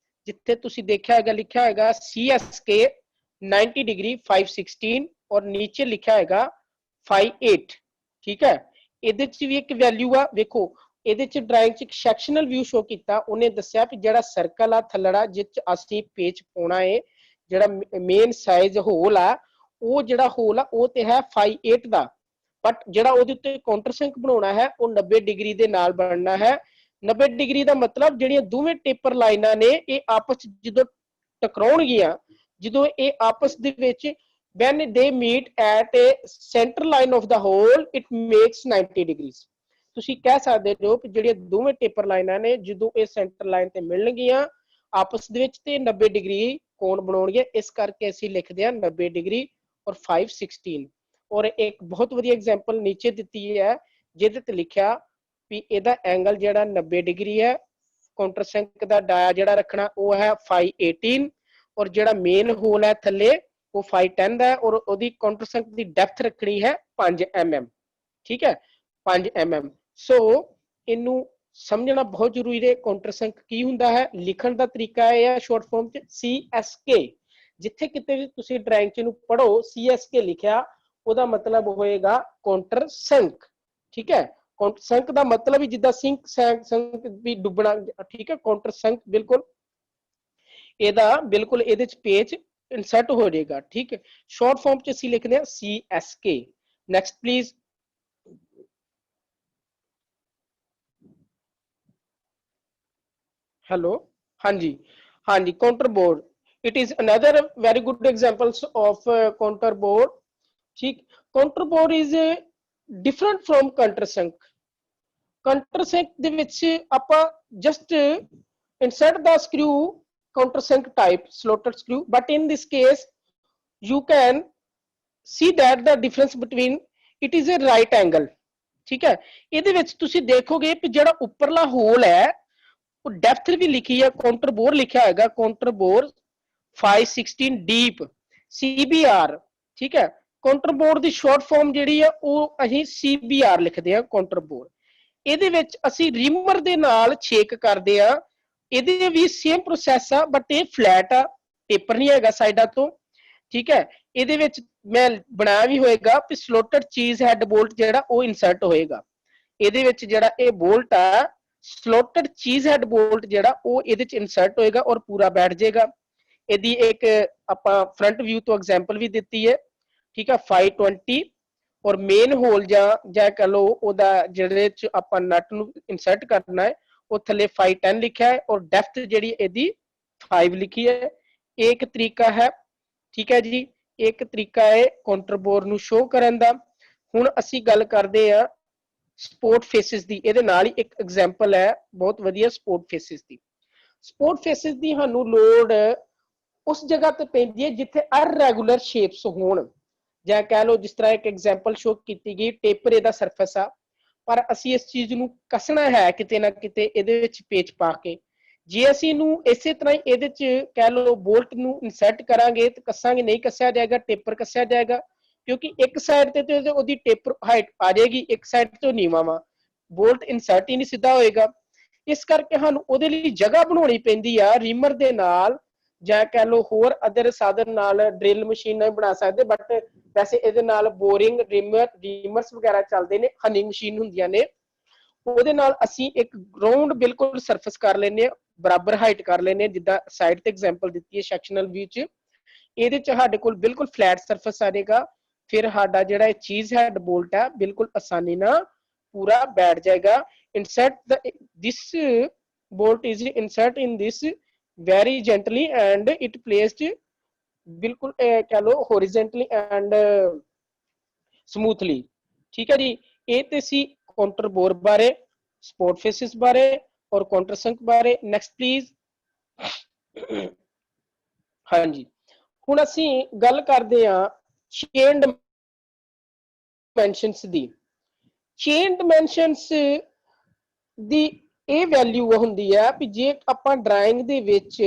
ਜਿੱਥੇ ਤੁਸੀਂ ਦੇਖਿਆ ਹੈਗਾ ਲਿਖਿਆ ਹੈਗਾ CSK 90 ਡਿਗਰੀ 516 ਔਰ ਨੀਚੇ ਲਿਖਿਆ ਹੈਗਾ 58। ਠੀਕ ਹੈ, ਇਹਦੇ ਚ ਵੀ ਇੱਕ ਵੈਲਿਊ ਆ। ਵੇਖੋ ਇਹਦੇ ਚ ਡਰਾਇੰਗ ਚ ਇੱਕ ਸੈਕਸ਼ਨਲ ਵਿਊ ਸ਼ੋ ਕੀਤਾ, ਉਹਨੇ ਦੱਸਿਆ ਵੀ ਜਿਹੜਾ ਸਰਕਲ ਆ ਥੱਲੜਾ ਜਿਸ ਚ ਅਸੀਂ ਪੇਚ ਪਾਉਣਾ ਹੈ, ਜਿਹੜਾ ਮੇਨ ਸਾਈਜ਼ ਹੋਲ ਆ ਉਹ ਜਿਹੜਾ ਹੋਲ ਆ ਉਹ ਤੇ ਹੈ 58 ਦਾ, ਬਟ ਜਿਹੜਾ ਉਹਦੇ ਉੱਤੇ ਕਾਉਂਟਰਸਿੰਕ ਬਣਾਉਣਾ ਹੈ ਉਹ 90 ਡਿਗਰੀ ਦੇ ਨਾਲ ਬਣਨਾ ਹੈ। 90 ਡਿਗਰੀ ਦਾ ਮਤਲਬ ਜਿਹੜੀਆਂ ਦੋਵੇਂ ਟੇਪਰ ਲਾਈਨਾਂ ਨੇ ਇਹ ਆਪਸ ਚ ਜਦੋਂ ਟਕਰਾਉਣਗੀਆਂ, ਜਦੋਂ ਇਹ ਆਪਸ ਦੇ ਵਿੱਚ when they meet at a center line of the hole it makes 90 degrees। ਤੁਸੀਂ ਕਹਿ ਸਕਦੇ ਹੋ ਕਿ ਜਿਹੜੀਆਂ ਦੋਵੇਂ ਟੇਪਰ ਲਾਈਨਾਂ ਨੇ ਜਦੋਂ ਇਹ ਸੈਂਟਰ ਲਾਈਨ ਤੇ ਮਿਲਣਗੀਆਂ ਆਪਸ ਦੇ ਵਿੱਚ ਤੇ 90 ਡਿਗਰੀ कोण बनाउणगे, इस करके ਅਸੀਂ ਲਿਖਦੇ ਹਾਂ 90 डिग्री और 516। और एक बहुत ਵਧੀਆ एग्जांपल नीचे ਦਿੱਤੀ है ਜਿਹਦੇ ਤੇ ਲਿਖਿਆ ਵੀ ਇਹਦਾ एंगल ਜਿਹੜਾ 90 डिग्री है, काउंटरसंक ਦਾ डाया ਜਿਹੜਾ ਰੱਖਣਾ ਉਹ है 518 और ਜਿਹੜਾ मेन होल है थल्ले वो 510 ਦਾ और ਉਹਦੀ काउंटरसंक ਦੀ ਡੈਪਥ ਰੱਖਣੀ है 5 mm। ठीक है, 5 mm। सो ਇਹਨੂੰ समझना बहुत जरूरी है। काउंटरसंक की हुंदा है, लिखण का तरीका है शॉर्ट फॉर्म च CSK। जिथे किते भी तुसी ड्राइंग च नूं पढ़ो CSK लिखिया, ओदा मतलब होएगा काउंटरसंक। ठीक है, काउंटरसंक का मतलब ही जिद्दां सिंक संक भी डुबना। ठीक है, काउंटरसंक बिल्कुल एदा बिल्कुल एदे च पेज इंसर्ट हो जाएगा। ठीक है, शॉर्ट फॉर्म च असीं लिखदे हां CSK। Next please. हेलो, हाँ जी, हाँ जी, counter board it is another very good examples of counter board. ठीक, counter board is different from countersunk. Countersunk दे विच आपां just insert the screw countersunk type slotted screw, but in this case you can see that the difference between it is a right angle। ठीक है, ਇਹਦੇ ਵਿੱਚ ਤੁਸੀਂ ਦੇਖੋਗੇ ਕਿ ਜਿਹੜਾ ਉੱਪਰਲਾ ਹੋਲ ਹੈ ਉਹ ਡੈਪਥ ਵੀ ਲਿਖੀ ਹੈ, ਕਾउंटर बोर लिखा होगा काउंटर बोर 516 डीप CBR। ठीक है, काउंटर बोर ਦੀ ਸ਼ਾਰਟ ਫਾਰਮ ਜਿਹੜੀ ਹੈ ਉਹ ਅਸੀਂ CBR ਲਿਖਦੇ ਹਾਂ ਕਾउंटर बोर। ਇਹਦੇ ਵਿੱਚ ਅਸੀਂ ਰੀਮਰ ਦੇ ਨਾਲ ਛੇਕ ਕਰਦੇ ਆ, ਇਹਦੇ ਵੀ ਸੇਮ ਪ੍ਰੋਸੈਸ ਆ ਬਟ ਇਹ ਫਲੈਟ ਆ, ਪੇਪਰ ਨਹੀਂ ਹੈਗਾ ਸਾਈਡਾਂ ਤੋਂ। ਠੀਕ ਹੈ, ਇਹਦੇ ਵਿੱਚ ਮੈਂ ਬਣਾਇਆ ਵੀ ਹੋਏਗਾ ਕਿ ਸਲੋਟਡ ਚੀਜ਼ ਹੈਡ ਬੋਲਟ ਜਿਹੜਾ ਉਹ ਇਨਸਰਟ ਹੋਏਗਾ। ਇਹਦੇ ਵਿੱਚ ਜਿਹੜਾ ਇਹ ਬੋਲਟ ਆ ਸਲੋਟਡ ਚੀਜ਼ ਹੈਡ ਬੋਲਟ ਜਿਹੜਾ ਉਹ ਇਹਦੇ ਚ ਇਨਸਰਟ ਹੋਏਗਾ ਔਰ ਪੂਰਾ ਬੈਠ ਜਾਏਗਾ। ਇਹਦੀ ਇੱਕ ਆਪਾਂ ਫਰੰਟ व्यू ਤੋਂ ਐਗਜ਼ਾਮਪਲ ਵੀ ਦਿੱਤੀ ਹੈ। ਠੀਕ ਹੈ, 520 ਔਰ ਮੇਨ ਹੋਲ ਜਾਂ ਕਹ ਲਓ ਉਹਦਾ ਜਿਹੜੇ ਚ ਆਪਾਂ ਨਟ ਨੂੰ ਇਨਸਰਟ ਕਰਨਾ ਹੈ ਉਹ ਥੱਲੇ 510 ਲਿਖਿਆ ਹੈ ਔਰ ਡੈਪਥ ਜਿਹੜੀ ਇਹਦੀ 5 ਲਿਖੀ ਹੈ। ਇੱਕ ਤਰੀਕਾ ਹੈ। ਠੀਕ ਹੈ ਜੀ, ਇੱਕ ਤਰੀਕਾ ਹੈ ਕਾउंटर बोर ਨੂੰ ਸ਼ੋ ਕਰਨ ਦਾ। ਹੁਣ ਅਸੀਂ ਗੱਲ ਕਰਦੇ ਆ ਸਪੋਰਟ ਫੇਸਿਸ ਦੀ। ਇਹਦੇ ਨਾਲ ਹੀ ਇੱਕ ਐਗਜ਼ਾਮਪਲ ਹੈ ਬਹੁਤ ਵਧੀਆ ਸਪੋਰਟ ਫੇਸਿਸ ਦੀ। ਸਪੋਰਟ ਫੇਸਿਸ ਦੀ ਸਾਨੂੰ ਲੋੜ ਉਸ ਜਗ੍ਹਾ ਤੇ ਪੈਂਦੀ ਹੈ ਜਿੱਥੇ ਅਨਰੈਗੂਲਰ ਸ਼ੇਪਸ ਹੋਣ, ਜਾਂ ਕਹਿ ਲਓ ਜਿਸ ਤਰ੍ਹਾਂ ਇੱਕ ਐਗਜ਼ਾਮਪਲ ਸ਼ੋ ਕੀਤੀ ਗਈ ਟੇਪਰ ਇਹਦਾ ਸਰਫੇਸ ਆ, ਪਰ ਅਸੀਂ ਇਸ ਚੀਜ਼ ਨੂੰ ਕੱਸਣਾ ਹੈ ਕਿਤੇ ਨਾ ਕਿਤੇ ਇਹਦੇ ਵਿੱਚ ਪੇਚ ਪਾ ਕੇ। ਜੇ ਅਸੀਂ ਇਹਨੂੰ ਇਸੇ ਤਰ੍ਹਾਂ ਹੀ ਇਹਦੇ ਚ ਕਹਿ ਲਓ ਬੋਲਟ ਨੂੰ ਇਨਸਰਟ ਕਰਾਂਗੇ ਤੇ ਕੱਸਾਂਗੇ, ਨਹੀਂ ਕੱਸਿਆ ਜਾਏਗਾ, ਟੇਪਰ ਕੱਸਿਆ ਜਾਏਗਾ ਕਿਉਂਕਿ ਇੱਕ ਸਾਈਡ ਤੇ ਉਹਦੀ ਟੇਪਰ ਹਾਈਟ ਆ ਜਾਏਗੀ, ਇੱਕ ਸਾਈਡ ਤੋਂ ਨੀਵਾਂ ਵਾ, ਬੋਲਟ ਇਨਸਰਟ ਹੀ ਨਹੀਂ ਸਿੱਧਾ ਹੋਏਗਾ। ਇਸ ਕਰਕੇ ਸਾਨੂੰ ਉਹਦੇ ਲਈ ਜਗ੍ਹਾ ਬਣਾਉਣੀ ਪੈਂਦੀ ਆ ਰੀਮਰ ਦੇ ਨਾਲ, ਜਾਂ ਕਹਿ ਲਓ ਹੋਰ ਅਦਰ ਸਾਧਨ ਨਾਲ, ਡਰਿਲ ਮਸ਼ੀਨ ਨਾਲ ਬਣਾ ਸਕਦੇ, ਬਟ ਵੈਸੇ ਇਹਦੇ ਨਾਲ ਬੋਰਿੰਗ ਰੀਮਰਸ ਵਗੈਰਾ ਚੱਲਦੇ ਨੇ, ਹਨਿੰਗ ਮਸ਼ੀਨ ਹੁੰਦੀਆਂ ਨੇ, ਉਹਦੇ ਨਾਲ ਅਸੀਂ ਇੱਕ ਰਾਉਂਡ ਬਿਲਕੁਲ ਸਰਫੇਸ ਕਰ ਲੈਨੇ ਆ, ਬਰਾਬਰ ਹਾਈਟ ਕਰ ਲੈਨੇ ਆ। ਜਿੱਦਾਂ ਸਾਈਡ ਤੇ ਐਗਜ਼ਾਮਪਲ ਦਿੱਤੀ ਹੈ ਸੈਕਸ਼ਨਲ व्यू ਚ, ਇਹਦੇ ਚ ਸਾਡੇ ਕੋਲ ਬਿਲਕੁਲ ਫਲੈਟ ਸਰਫੇਸ ਆ ਜਾਏਗਾ। ਫਿਰ ਸਾਡਾ ਜਿਹੜਾ ਇਹ ਚੀਜ਼ ਹੈਡ ਬੋਲਟ ਹੈ ਬਿਲਕੁਲ ਆਸਾਨੀ ਨਾਲ ਪੂਰਾ ਬੈਠ ਜਾਏਗਾ। insert this bolt is insert in this very gently and it placed बिल्कुल कह लो horizontally and smoothly। ठीक है जी, ये ते सी काउंटर बोर बारे, स्पोर्ट फेसिस बारे और काउंटर संक बारे। Next please. हाँ जी, हुण असीं गल करदे हां चेन डायमेंशनस दी। चेन डायमेंशनस दी ਇਹ ਵੈਲਿਊ ਹੁੰਦੀ ਹੈ ਕਿ ਜੇ ਆਪਾਂ ਡਰਾਇੰਗ ਦੇ ਵਿੱਚ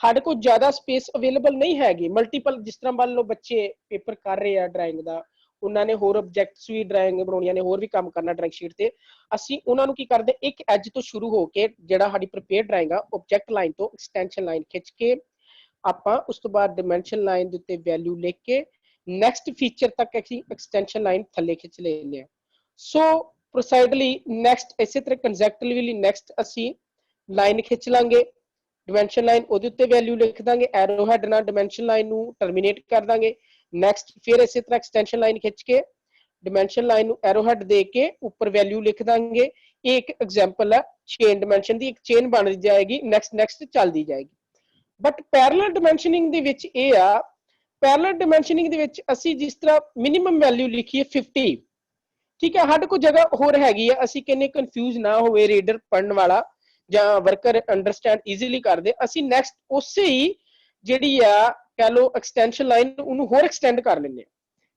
ਸਾਡੇ ਕੋਲ ਜ਼ਿਆਦਾ ਸਪੇਸ ਅਵੇਲੇਬਲ ਨਹੀਂ ਹੈਗੀ, ਮਲਟੀਪਲ, ਜਿਸ ਤਰ੍ਹਾਂ ਮੰਨ ਲਓ ਬੱਚੇ ਪੇਪਰ ਕਰ ਰਹੇ ਆ ਡਰਾਇੰਗ ਦਾ, ਉਹਨਾਂ ਨੇ ਹੋਰ ਆਬਜੈਕਟਸ ਵੀ ਡਰਾਇੰਗ ਬਣਾਉਣੀਆਂ ਨੇ, ਹੋਰ ਵੀ ਕੰਮ ਕਰਨਾ ਡਰਾਇੰਗ ਸ਼ੀਟ ਤੇ, ਅਸੀਂ ਉਹਨਾਂ ਨੂੰ ਕੀ ਕਰਦੇ, ਇੱਕ ਐਜ ਤੋਂ ਸ਼ੁਰੂ ਹੋ ਕੇ ਜਿਹੜਾ ਸਾਡੀ ਪ੍ਰੀਪੇਅਰ ਡਰਾਇੰਗ ਆ ਆਬਜੈਕਟ ਲਾਈਨ ਤੋਂ ਐਕਸਟੈਂਸ਼ਨ ਲਾਈਨ ਖਿੱਚ ਕੇ ਆਪਾਂ ਉਸ ਤੋਂ ਬਾਅਦ ਡਾਇਮੈਂਸ਼ਨ ਲਾਈਨ ਦੇ ਉੱਤੇ ਵੈਲਿਊ ਲਿਖ ਕੇ ਨੈਕਸਟ ਫੀਚਰ ਤੱਕ ਅਸੀਂ ਐਕਸਟੈਂਸ਼ਨ ਲਾਈਨ ਥੱਲੇ ਖਿੱਚ ਲੈਂਦੇ ਆ। ਸੋ प्रोसाइडली नेक्स्ट इसे तरह कंजैक्टिवली नेक्स्ट असी लाइन खिंच लांगे, डिमेंशन लाइन ओदे उत्ते वैल्यू लिख दांगे, एरो हेड नाल डिमेंशन लाइन नू टर्मिनेट कर दांगे। नेक्स्ट फिर इसे तरह एक्सटेंशन लाइन खिंच के डिमेंशन लाइन नू एरो हेड दे के ऊपर वैल्यू लिख दांगे। ये एक एग्जांपल है चेन डिमेंशन दी, एक चेन बन जाएगी, नेक्स्ट नेक्स्ट चलदी जाएगी। बट पैरेलल डिमेंशनिंग दे विच ये आ, पैरेलल डिमेंशनिंग दे विच असी जिस तरह मिनिमम वैल्यू लिखी है 50, ठीक है, ਸਾਡੇ ਕੋਲ ਜਗ੍ਹਾ ਹੋਰ ਹੈਗੀ ਆ, ਅਸੀਂ ਕਿੰਨੇ ਕਨਫਿਊਜ਼ ਨਾ ਹੋਵੇ, ਰੀਡਰ ਪੜਨ ਵਾਲਾ ਜਾਂ ਵਰਕਰ ਅੰਡਰਸਟੈਂਡ ਈਜ਼ੀਲੀ ਕਰਦੇ, ਅਸੀਂ ਨੈਕਸਟ ਉਸੇ ਹੀ ਜਿਹੜੀ ਆ ਕਹ ਲੋ ਐਕਸਟੈਂਸ਼ਨ ਲਾਈਨ ਉਹਨੂੰ ਹੋਰ ਐਕਸਟੈਂਡ ਕਰ ਲੈਂਦੇ ਆ।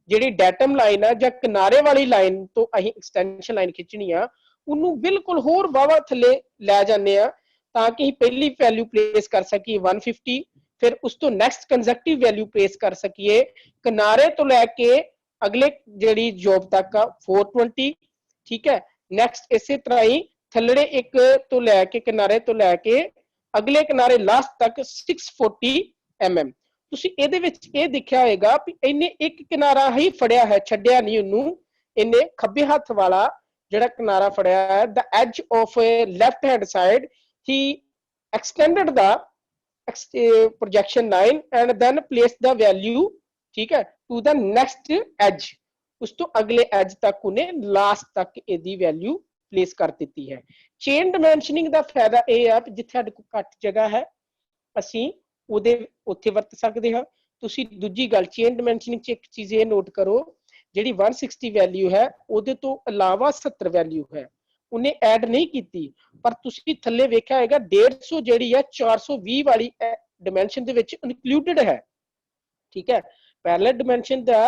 ਜਿਹੜੀ ਡੈਟਮ ਲਾਈਨ ਆ ਜਾਂ ਕਿਨਾਰੇ ਵਾਲੀ ਲਾਈਨ ਤੋਂ ਅਸੀਂ ਐਕਸਟੈਂਸ਼ਨ ਲਾਈਨ ਖਿੱਚਣੀ ਆ, ਉਹਨੂੰ ਬਿਲਕੁਲ ਹੋਰ ਵਾਵਾ ਥੱਲੇ ਲੈ ਜਾਂਦੇ ਆ ਤਾਂ ਕਿ ਅਸੀਂ ਪਹਿਲੀ ਵੈਲਿਊ ਪਲੇਸ ਕਰ ਸਕੀਏ 150, ਫਿਰ ਉਸ ਤੋਂ ਨੈਕਸਟ ਕੰਜ਼ੈਕਟਿਵ ਵੈਲਿਊ ਪਲੇਸ ਕਰ ਸਕੀਏ ਕਿਨਾਰੇ ਤੋਂ ਲੈ ਕੇ ਅਗਲੇ ਜਿਹੜੀ ਜੋਬ ਤੱਕ ਆ 420। ਠੀਕ ਹੈ, ਨੈਕਸਟ ਇਸੇ ਤਰ੍ਹਾਂ ਹੀ ਥੱਲੜੇ ਇੱਕ ਤੋਂ ਲੈ ਕੇ ਕਿਨਾਰੇ ਤੋਂ ਲੈ ਕੇ ਅਗਲੇ ਕਿਨਾਰੇ ਲਾਸਟ ਤੱਕ 640 mm। ਤੁਸੀਂ ਇਹਦੇ ਵਿੱਚ ਇਹ ਦੇਖਿਆ ਹੋਏਗਾ ਵੀ ਇਹਨੇ ਇੱਕ ਕਿਨਾਰਾ ਹੀ ਫੜਿਆ ਹੈ, ਛੱਡਿਆ ਨਹੀਂ ਉਹਨੂੰ। ਇਹਨੇ ਖੱਬੇ ਹੱਥ ਵਾਲਾ ਜਿਹੜਾ ਕਿਨਾਰਾ ਫੜਿਆ ਹੈ, the edge of a left hand side he extended the projection line and then placed the value, ਠੀਕ ਹੈ, to the next edge। ਉਸ ਤੋਂ ਅਗਲੇ ਐਜ ਤੱਕ ਉਹਨੇ ਲਾਸਟ ਤੱਕ ਇਹਦੀ ਵੈਲਿਊ ਪਲੇਸ ਕਰ ਦਿੱਤੀ ਹੈ। ਚੇਨ ਡਿਮੈਂਸ਼ਨਿੰਗ ਦਾ ਫਾਇਦਾ ਇਹ ਆ ਕਿ ਜਿੱਥੇ ਸਾਡੇ ਕੋਲ ਘੱਟ ਜਗ੍ਹਾ ਹੈ ਅਸੀਂ ਉਹਦੇ ਉੱਥੇ ਵਰਤ ਸਕਦੇ ਹਾਂ। ਤੁਸੀਂ ਦੂਜੀ ਗੱਲ ਚੇਨ ਡਿਮੈਂਸ਼ਨਿੰਗ ਚ ਇੱਕ ਚੀਜ਼ ਇਹ ਨੋਟ ਕਰੋ, ਜਿਹੜੀ 160 ਵੈਲਿਊ ਹੈ ਉਹਦੇ ਤੋਂ ਇਲਾਵਾ 70 ਵੈਲਿਊ ਹੈ, ਉਹਨੇ ਐਡ ਨਹੀਂ ਕੀਤੀ। ਪਰ ਤੁਸੀਂ ਥੱਲੇ ਵੇਖਿਆ ਹੋਏਗਾ 150 ਜਿਹੜੀ ਹੈ 420 ਵਾਲੀ ਡਿਮੈਂਸ਼ਨ ਦੇ ਵਿੱਚ ਇਨਕਲੂਡਡ ਹੈ। ਠੀਕ ਹੈ, ਪੈਰਲਲ ਡਿਮੈਂਸ਼ਨ ਦਾ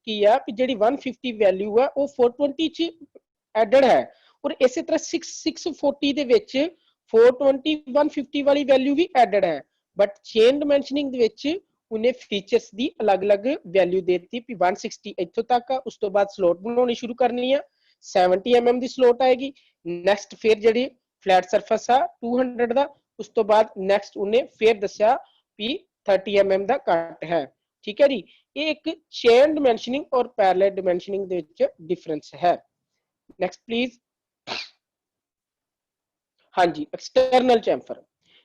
ਕੀ ਆ ਕਿ ਜਿਹੜੀ 150 ਵੈਲਿਊ ਹੈ ਉਹ 420 ਚ ਐਡਡ ਹੈ, ਔਰ ਇਸੇ ਤਰ੍ਹਾਂ 640 ਦੇ ਵਿੱਚ 420 150 ਵਾਲੀ ਵੈਲਿਊ ਵੀ ਐਡਡ ਹੈ। ਬਟ ਚੇਨ ਡਿਮੈਂਸ਼ਨਿੰਗ ਦੇ ਵਿੱਚ ਉਹਨੇ ਫੀਚਰਸ ਦੀ ਅਲੱਗ-ਅਲੱਗ ਵੈਲਿਊ ਦੇ ਦਿੱਤੀ ਵੀ 160 ਇੱਥੋਂ ਤੱਕ ਆ, ਉਸ ਤੋਂ ਬਾਅਦ ਸਲੋਟ ਬਣਾਉਣੀ ਸ਼ੁਰੂ ਕਰਨੀ ਆ, 70 mm ਦੀ ਸਲੋਟ ਆਏਗੀ। ਨੈਕਸਟ ਫਿਰ ਜਿਹੜੀ ਫਲੈਟ ਸਰਫੇਸ ਆ 200 ਦਾ, ਉਸ ਤੋਂ ਬਾਅਦ ਨੈਕਸਟ ਉਹਨੇ ਫਿਰ ਦੱਸਿਆ ਵੀ 30 mm ਦਾ ਕੱਟ ਹੈ। ਠੀਕ ਹੈ ਜੀ, ਇਹ ਇੱਕ ਚੇਨ ਡਿਮੈਂਸ਼ਨਿੰਗ ਔਰ ਪੈਰਲਲ ਡਿਮੈਂਸ਼ਨਿੰਗ ਦੇ ਵਿੱਚ ਡਿਫਰੈਂਸ ਹੈ। Next please. ਹਾਂਜੀ, ਐਕਸਟਰਨਲ ਚੈਂਫਰ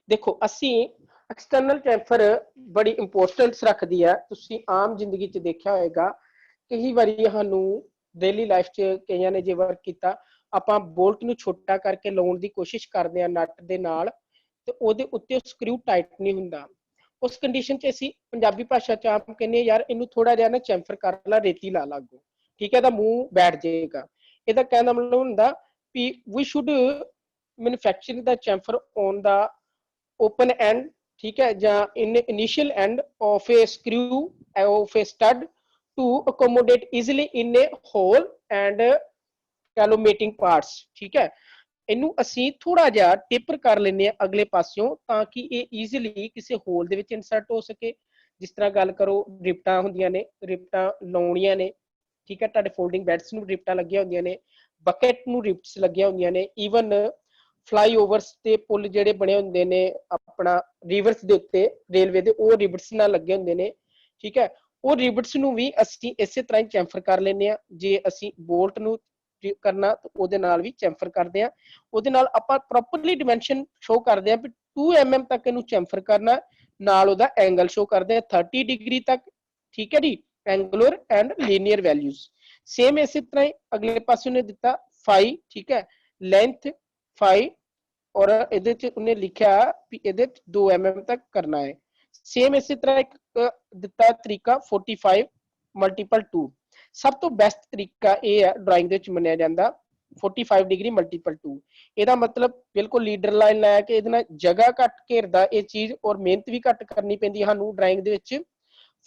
ਦੇਖੋ, ਅਸੀਂ ਐਕਸਟਰਨਲ ਚੈਂਫਰ ਬੜੀ ਇੰਪੋਰਟੈਂਸ ਰੱਖਦੀ ਹੈ। ਤੁਸੀਂ ਆਮ ਜ਼ਿੰਦਗੀ 'ਚ ਦੇਖਿਆ ਹੋਏਗਾ, ਕਈ ਵਾਰੀ ਸਾਨੂੰ ਡੇਲੀ ਲਾਈਫ 'ਚ ਕਈਆਂ ਨੇ ਜੇ ਵਰਕ ਕੀਤਾ, ਆਪਾਂ ਬੋਲਟ ਨੂੰ ਛੋਟਾ ਕਰਕੇ ਲਾਉਣ ਦੀ ਕੋਸ਼ਿਸ਼ ਕਰਦੇ ਹਾਂ ਨਟ ਦੇ ਨਾਲ, ਤੇ ਉਹਦੇ ਉੱਤੇ ਸਕਰੂ ਟਾਈਟ ਨਹੀਂ ਹੁੰਦਾ। ਉਸ ਕੰਡੀਸ਼ਨ 'ਚ ਅਸੀਂ ਪੰਜਾਬੀ ਭਾਸ਼ਾ 'ਚ ਆਮ ਕਹਿੰਦੇ ਯਾਰ ਇਹਨੂੰ ਥੋੜਾ ਜਿਹਾ ਨਾ ਚੈਂਫਰ ਕਰ ਲਾ, ਰੇਤੀ ਲਾ ਲਾਗੋ, ਠੀਕ ਹੈ, ਤਾਂ ਮੂੰਹ ਬੈਠ ਜਾਏਗਾ। ਇਹਦਾ ਕਹਿਣ ਦਾ ਮਤਲਬ ਹੁੰਦਾ ਵੀ we should manufacturing the chamfer on the open end, ठीक है, ਜਾਂ in initial end of a screw of a stud to accommodate easily in a hole and ਕਹ ਲੋ mating parts। ਠੀਕ ਹੈ, ਇਹਨੂੰ ਅਸੀਂ ਥੋੜਾ ਜਿਹਾ ਟੇਪਰ ਕਰ ਲੈਂਦੇ ਆ ਅਗਲੇ ਪਾਸਿਓਂ ਤਾਂ ਕਿ ਇਹ ਈਜ਼ੀਲੀ ਕਿਸੇ ਹੋਲ ਦੇ ਵਿੱਚ ਇਨਸਰਟ ਹੋ ਸਕੇ। ਜਿਸ ਤਰ੍ਹਾਂ ਗੱਲ ਕਰੋ ਰਿਪਟਾਂ ਹੁੰਦੀਆਂ ਨੇ, ਰਿਪਟਾਂ ਲਾਉਣੀਆਂ ਨੇ, ਠੀਕ ਹੈ, ਤੁਹਾਡੇ ਫੋਲਡਿੰਗ ਬੈਡਸ ਨੂੰ ਰਿਪਟਾਂ ਲੱਗੀਆਂ ਹੁੰਦੀਆਂ ਨੇ, ਬਕਟ ਨੂੰ ਰਿਪਟਸ ਲੱਗੀਆਂ ਹੁੰਦੀਆਂ ਨੇ, ਈਵਨ ਫਲਾਈਓਵਰਸ ਤੇ ਪੁੱਲ ਜਿਹੜੇ ਬਣੇ ਹੁੰਦੇ ਨੇ ਆਪਣਾ ਰਿਵਰਸ ਦੇ ਉੱਤੇ ਰੇਲਵੇ ਦੇ, ਉਹ ਰਿਬਟਸ ਨਾਲ ਲੱਗੇ ਹੁੰਦੇ ਨੇ। ਠੀਕ ਹੈ, ਉਹ ਰਿਬਟਸ ਨੂੰ ਵੀ ਅਸੀਂ ਇਸੇ ਤਰ੍ਹਾਂ ਹੀ ਚੈਂਫਰ ਕਰ ਲੈਂਦੇ ਆ। ਜੇ ਅਸੀਂ ਬੋਲਟ ਨੂੰ ਕਰਨਾ ਤਾਂ ਉਹਦੇ ਨਾਲ ਵੀ ਚੈਂਫਰ ਕਰਦੇ ਆ। ਉਹਦੇ ਨਾਲ ਆਪਾਂ ਪ੍ਰੋਪਰਲੀ ਡਿਮੈਂਸ਼ਨ ਸ਼ੋ ਕਰਦੇ ਆ ਵੀ 2 mm ਤੱਕ ਇਹਨੂੰ ਚੈਂਫਰ ਕਰਨਾ, ਨਾਲ ਉਹਦਾ ਐਂਗਲ ਸ਼ੋ ਕਰਦੇ ਆ 30 ਡਿਗਰੀ ਤੱਕ। ਠੀਕ ਹੈ ਜੀ, angular and linear values same ਇਸੇ ਤਰ੍ਹਾਂ ਹੀ ਅਗਲੇ ਪਾਸੇ ਉਹਨੇ ਦਿੱਤਾ 5। ਠੀਕ ਹੈ, ਲੈਂਥ 5 ਔਰ ਇਹਦੇ ਚ ਉਹਨੇ ਲਿਖਿਆ ਵੀ ਇਹਦੇ 2 mm ਤੱਕ ਕਰਨਾ ਹੈ। ਸੇਮ ਇਸੇ ਤਰ੍ਹਾਂ ਇੱਕ ਦਿੱਤਾ ਤਰੀਕਾ 45 ਮਲਟੀਪਲ 2। ਸਭ ਤੋਂ ਬੈਸਟ ਤਰੀਕਾ ਇਹ ਹੈ ਡਰਾਇੰਗ ਦੇ ਵਿੱਚ ਮੰਨਿਆ ਜਾਂਦਾ 45 ਡਿਗਰੀ ਮਲਟੀਪਲ 2। ਇਹਦਾ ਮਤਲਬ ਬਿਲਕੁਲ ਲੀਡਰ ਲਾਈਨ ਲੈ ਕੇ ਇਹਦੇ ਨਾਲ ਜਗ੍ਹਾ ਘੱਟ ਘੇਰਦਾ ਇਹ ਚੀਜ਼, ਔਰ ਮਿਹਨਤ ਵੀ ਘੱਟ ਕਰਨੀ ਪੈਂਦੀ ਸਾਨੂੰ ਡਰਾਇੰਗ ਦੇ ਵਿੱਚ।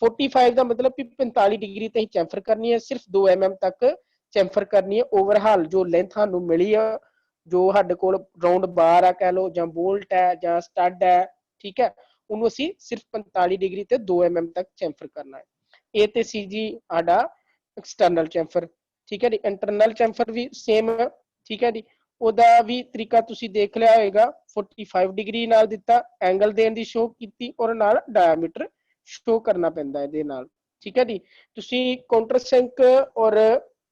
45 ਦਾ ਮਤਲਬ ਕਿ 45 ਡਿਗਰੀ ਤੇ ਹੀ ਚੈਂਫਰ ਕਰਨੀ ਹੈ, ਸਿਰਫ 2 mm ਤੱਕ ਚੈਂਫਰ ਕਰਨੀ ਹੈ। ਓਵਰਹਾਲ ਜੋ ਲੈਂਥ ਸਾਨੂੰ ਮਿਲੀ ਆ, ਜੋ ਸਾਡੇ ਕੋਲ ਰਾਉਂਡ ਬਾਰ ਆ ਕਹਿ ਲਓ, ਜਾਂ ਬੋਲਟ ਹੈ ਜਾਂ ਸਟੱਡ ਹੈ, ਠੀਕ ਹੈ, ਉਹਨੂੰ ਅਸੀਂ ਸਿਰਫ 45 ਡਿਗਰੀ ਤੇ 2 mm ਤੱਕ ਚੈਂਫਰ ਕਰਨਾ ਹੈ। ਇਹ ਤੇ ਸੀ ਜੀ ਸਾਡਾ ਐਕਸਟਰਨਲ ਚੈਂਫਰ। ਠੀਕ ਹੈ ਜੀ, ਇੰਟਰਨਲ ਚੈਂਫਰ ਵੀ ਸੇਮ। ਠੀਕ ਹੈ ਜੀ, ਉਹਦਾ ਵੀ ਤਰੀਕਾ ਤੁਸੀਂ ਦੇਖ ਲਿਆ ਹੋਏਗਾ, 45 ਡਿਗਰੀ ਨਾਲ ਦਿੱਤਾ, ਐਂਗਲ ਦੇਣ ਦੀ ਸ਼ੋ ਕੀਤੀ, ਔਰ ਨਾਲ ਡਾਇਆਮੀਟਰ ਸ਼ੋ ਕਰਨਾ ਪੈਂਦਾ ਇਹਦੇ ਨਾਲ। ਠੀਕ ਹੈ ਜੀ, ਤੁਸੀਂ ਕਾਊਂਟਰ ਸਿੰਕ ਔਰ